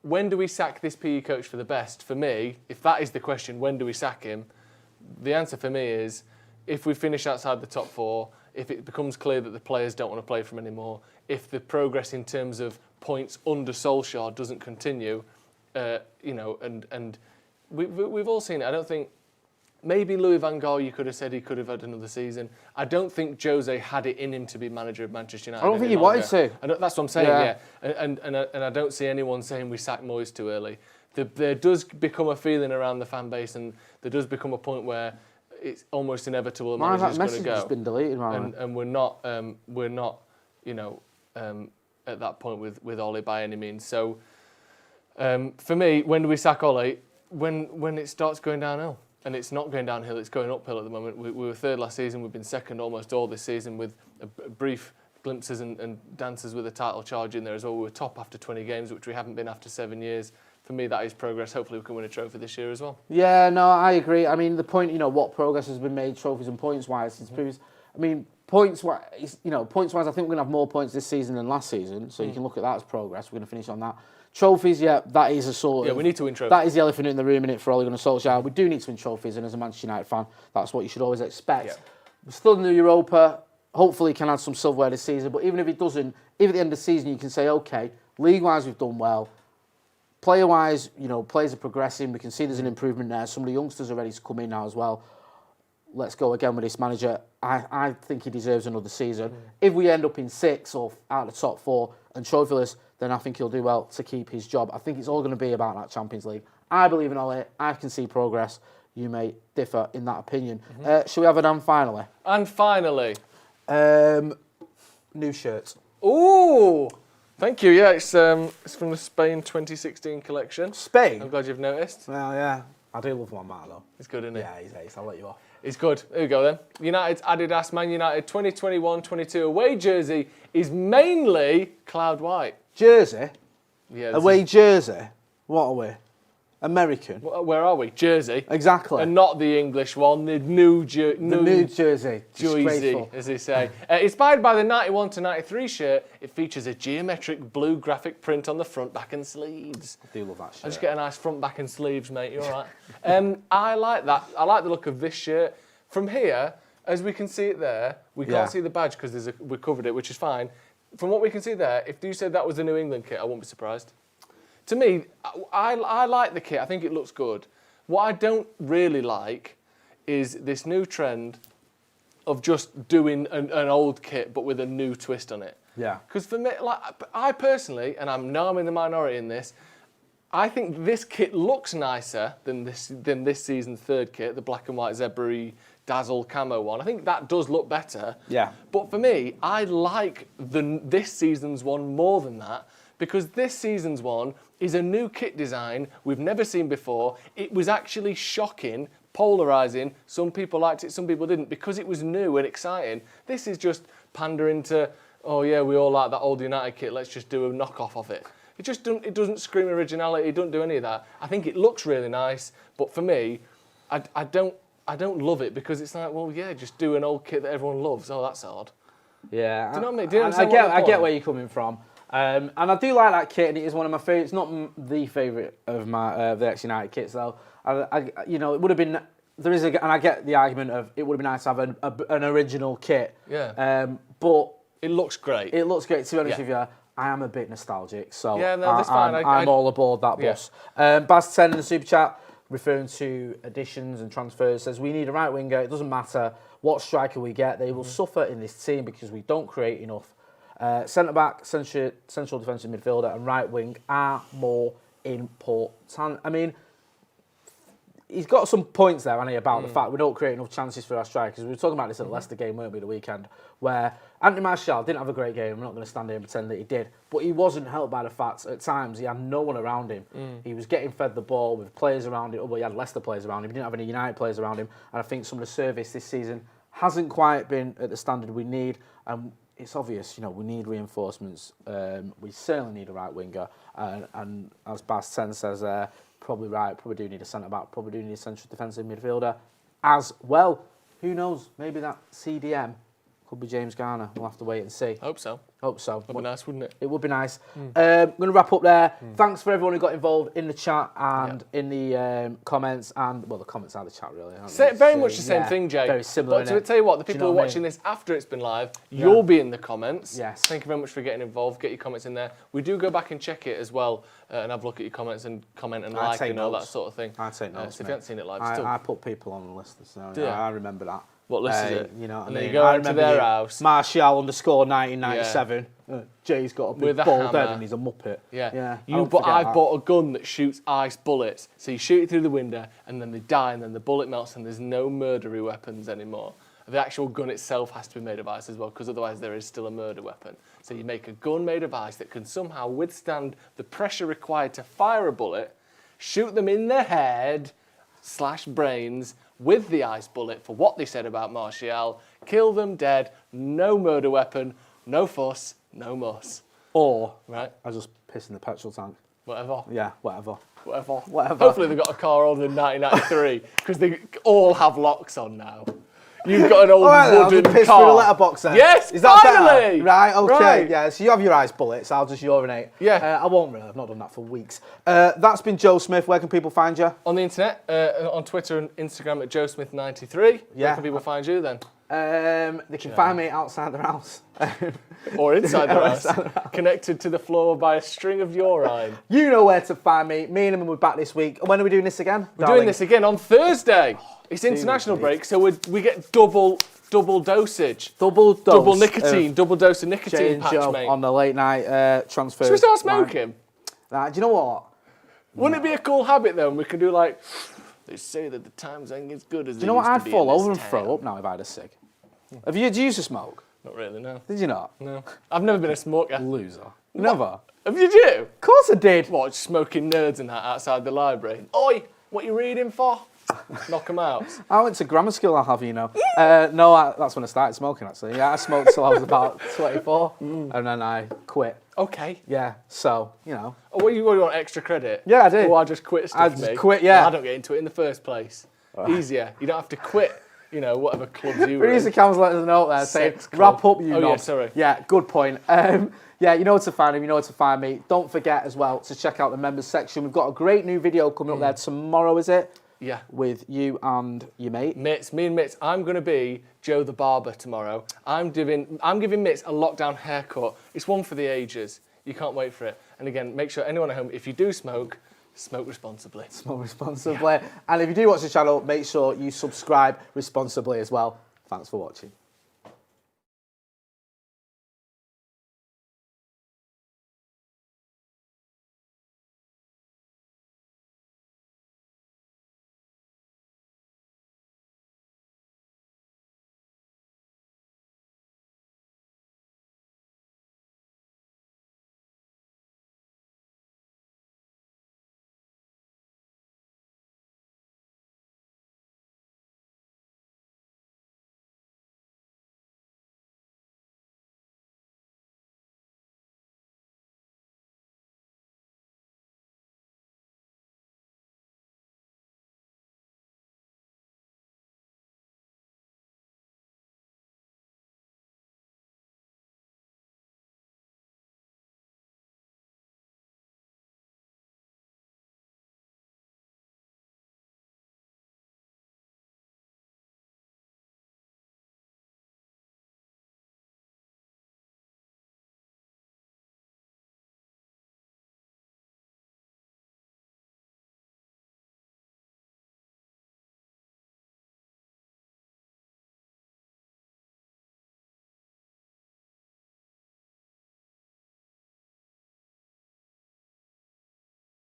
When do we sack this PE coach for the best? For me, if that is the question, when do we sack him? The answer for me is, if we finish outside the top four, if it becomes clear that the players don't want to play for him anymore, if the progress in terms of points under Solskjaer doesn't continue, and we've all seen it. I don't think, maybe Louis van Gaal, you could have said he could have had another season. I don't think Jose had it in him to be manager of Manchester United. I don't think he wanted to. That's what I'm saying, yeah. And I don't see anyone saying we sacked Moyes too early. There does become a feeling around the fan base, and there does become a point where it's almost inevitable the manager's going to go. Has been deleted, and we're not at that point with Ole by any means. So for me, when do we sack Ole? When it starts going downhill. And it's not going downhill, it's going uphill at the moment. We were third last season, we've been second almost all this season with brief glimpses and dances with a title charge in there as well. We were top after 20 games, which we haven't been after 7 years. For me, that is progress. Hopefully we can win a trophy this year as well. Yeah, no, I agree. I mean, the point, what progress has been made, trophies and points-wise since previous... I mean, points-wise, I think we're going to have more points this season than last season, so you can look at that as progress. We're going to finish on that. Trophies, yeah, that is a sort of... Yeah, we need to win trophies. That is the elephant in the room, innit, for Ole Gunnar Solskjaer. We do need to win trophies, and as a Manchester United fan, that's what you should always expect. Yeah. We're still in the Europa. Hopefully he can add some silverware this season, but even if he doesn't, if at the end of the season you can say, OK, league-wise we've done well, player-wise, players are progressing, we can see there's an improvement there, some of the youngsters are ready to come in now as well. Let's go again with this manager. I think he deserves another season. If we end up in 6 or out of the top 4 and trophyless, then I think he'll do well to keep his job. I think it's all going to be about that Champions League. I believe in Ole. I can see progress. You may differ in that opinion. Shall we have an and finally? And finally. New shirts. Ooh! Thank you. Yeah, it's from the Spain 2016 collection. Spain? I'm glad you've noticed. Well, yeah. I do love one, Matt, though. It's good, isn't it? Yeah, he's ace. I'll let you off. It's good. Here we go then. United's Adidas Man United 2021-22 away jersey is mainly cloud white. Jersey? Yeah. Away jersey? What are we? American? Where are we? Jersey. Exactly. And not the English one, the new jersey. The new jersey. Jersey, as they say. Inspired by the 91 to 93 shirt, it features a geometric blue graphic print on the front, back and sleeves. I do love that shirt. I just get a nice front, back and sleeves, mate. You're all right. I like that. I like the look of this shirt. From here, as we can see it there, we can't see the badge because we covered it, which is fine. from what we can see there, if you said that was the New England kit, I wouldn't be surprised. To me, I like the kit. I think it looks good. What I don't really like is this new trend of just doing an old kit but with a new twist on it. Yeah. Because for me, like I personally, and I'm in the minority in this, I think this kit looks nicer than this season's third kit, the black and white zebra dazzle camo one. I think that does look better. Yeah. But for me, I like this season's one more than that, because this season's one is a new kit design we've never seen before. It was actually shocking, polarising. Some people liked it, some people didn't, because it was new and exciting. This is just pandering to, oh yeah, we all like that old United kit, let's just do a knockoff of it. It doesn't scream originality, it doesn't do any of that. I think it looks really nice, but for me, I don't love it, because it's like, well, yeah, just do an old kit that everyone loves. Oh, that's odd. Yeah. Do you know what I mean? Do you I get where you're coming from. And I do like that kit, and it is one of my favourites. It's not the favourite of my the ex-United kits, though. You know, it would have been... and I get the argument of it would have been nice to have an original kit. Yeah. But... It looks great. It looks great, to be honest with you. I am a bit nostalgic, so yeah, no, that's fine. I'm all aboard that bus. Baz 10 in the super chat, referring to additions and transfers, says we need a right winger. It doesn't matter what striker we get; they will suffer in this team because we don't create enough. Centre back, central defensive midfielder, and right wing are more important. I mean, he's got some points there, hasn't he, about the fact we don't create enough chances for our strikers. We were talking about this at the Leicester game, weren't we, the weekend, where Anthony Martial didn't have a great game. I'm not going to stand here and pretend that he did, but he wasn't helped by the fact at times he had no one around him. He was getting fed the ball with players around him. Well, he had Leicester players around him. He didn't have any United players around him, and I think some of the service this season hasn't quite been at the standard we need. And it's obvious, you know, we need reinforcements. We certainly need a right winger, and as Baz 10 says, probably right. Probably do need a centre back. Probably do need a central defensive midfielder as well. Who knows? Maybe that CDM could be James Garner. We'll have to wait and see. Hope so. Hope so. That'd be nice, wouldn't it? It would be nice. I'm going to wrap up there. Thanks for everyone who got involved in the chat and in the comments. And, well, the comments are the chat, really. Very much the same thing, Jay. Very similar. But to tell you what, the people who are watching this after it's been live, you'll be in the comments. Yes. Thank you very much for getting involved. Get your comments in there. We do go back and check it as well and have a look at your comments and comment and like and all that sort of thing. I take notes. So if you haven't seen it live, I put people on the list, so I remember that. What list is it? You know what I and mean? then you go into their house. Martial _ 1997. Jay's got a With big a bald head hammer. and he's a muppet. Yeah. I bought a gun that shoots ice bullets. So you shoot it through the window and then they die and then the bullet melts and there's no murdery weapons anymore. The actual gun itself has to be made of ice as well, because otherwise there is still a murder weapon. So you make a gun made of ice that can somehow withstand the pressure required to fire a bullet, shoot them in the head / brains with the ice bullet for what they said about Martial, kill them dead, no murder weapon, no fuss, no muss. Or Right? I just piss in the petrol tank. Whatever. Yeah, whatever. Hopefully they've got a car older than 1993, because they all have locks on now. You've got an old wooden piss car. through the letterbox then. Yes, Is that finally! better? Right, okay. Right. Yeah, so you have your ice bullets, I'll just urinate. Yeah. I won't really, I've not done that for weeks. That's been Joe Smith. Where can people find you? On the internet, on Twitter and Instagram at JoeSmith93. Yeah. Where can people find you then? They can find me outside the house. Or inside the house, connected to the floor by a string of urine. You know where to find me. Me and him will be back this week. When are we doing this again? We're doing this again on Thursday. It's international break, so we get double dosage. Double dose. Double nicotine. Double dose of Jay nicotine and patch, Joe mate. on the late night transfer. Should we start smoking? Do you know what? Wouldn't it be a cool habit though? And we could do like, they say that the times ain't as good as Do you know what? I'd fall over and throw up now if I had a cig. Have you used to smoke? Not really, no. Did you not? No. I've never been a smoker. Loser. Never. Have you do? Of course I did. What, smoking nerds and that outside the library? Oi, what you reading for? Knock 'em out. I went to grammar school, I'll have you know. No, that's when I started smoking, actually. Yeah, I smoked till I was about 24, and then I quit. Okay. Yeah, so, you know. Oh, what you want extra credit? Yeah, I did. Oh, I just quit stuff, I just mate. quit, yeah. Well, I don't get into it in the first place. Easier. You don't have to quit, you know, whatever clubs you were Producer in. Cam's letting us know there, saying, Sex club. wrap up, you Oh, yeah, knob. sorry. Yeah, good point. Yeah, you know where to find him, you know where to find me. Don't forget as well to check out the members section. We've got a great new video coming up there tomorrow, is it? Yeah. with you and your mate. Me and Mitz, I'm going to be Joe the Barber tomorrow. I'm giving Mitz a lockdown haircut. It's one for the ages. You can't wait for it. And again, make sure anyone at home, if you do smoke responsibly. Smoke responsibly. And if you do watch the channel, make sure you subscribe responsibly as well. Thanks for watching.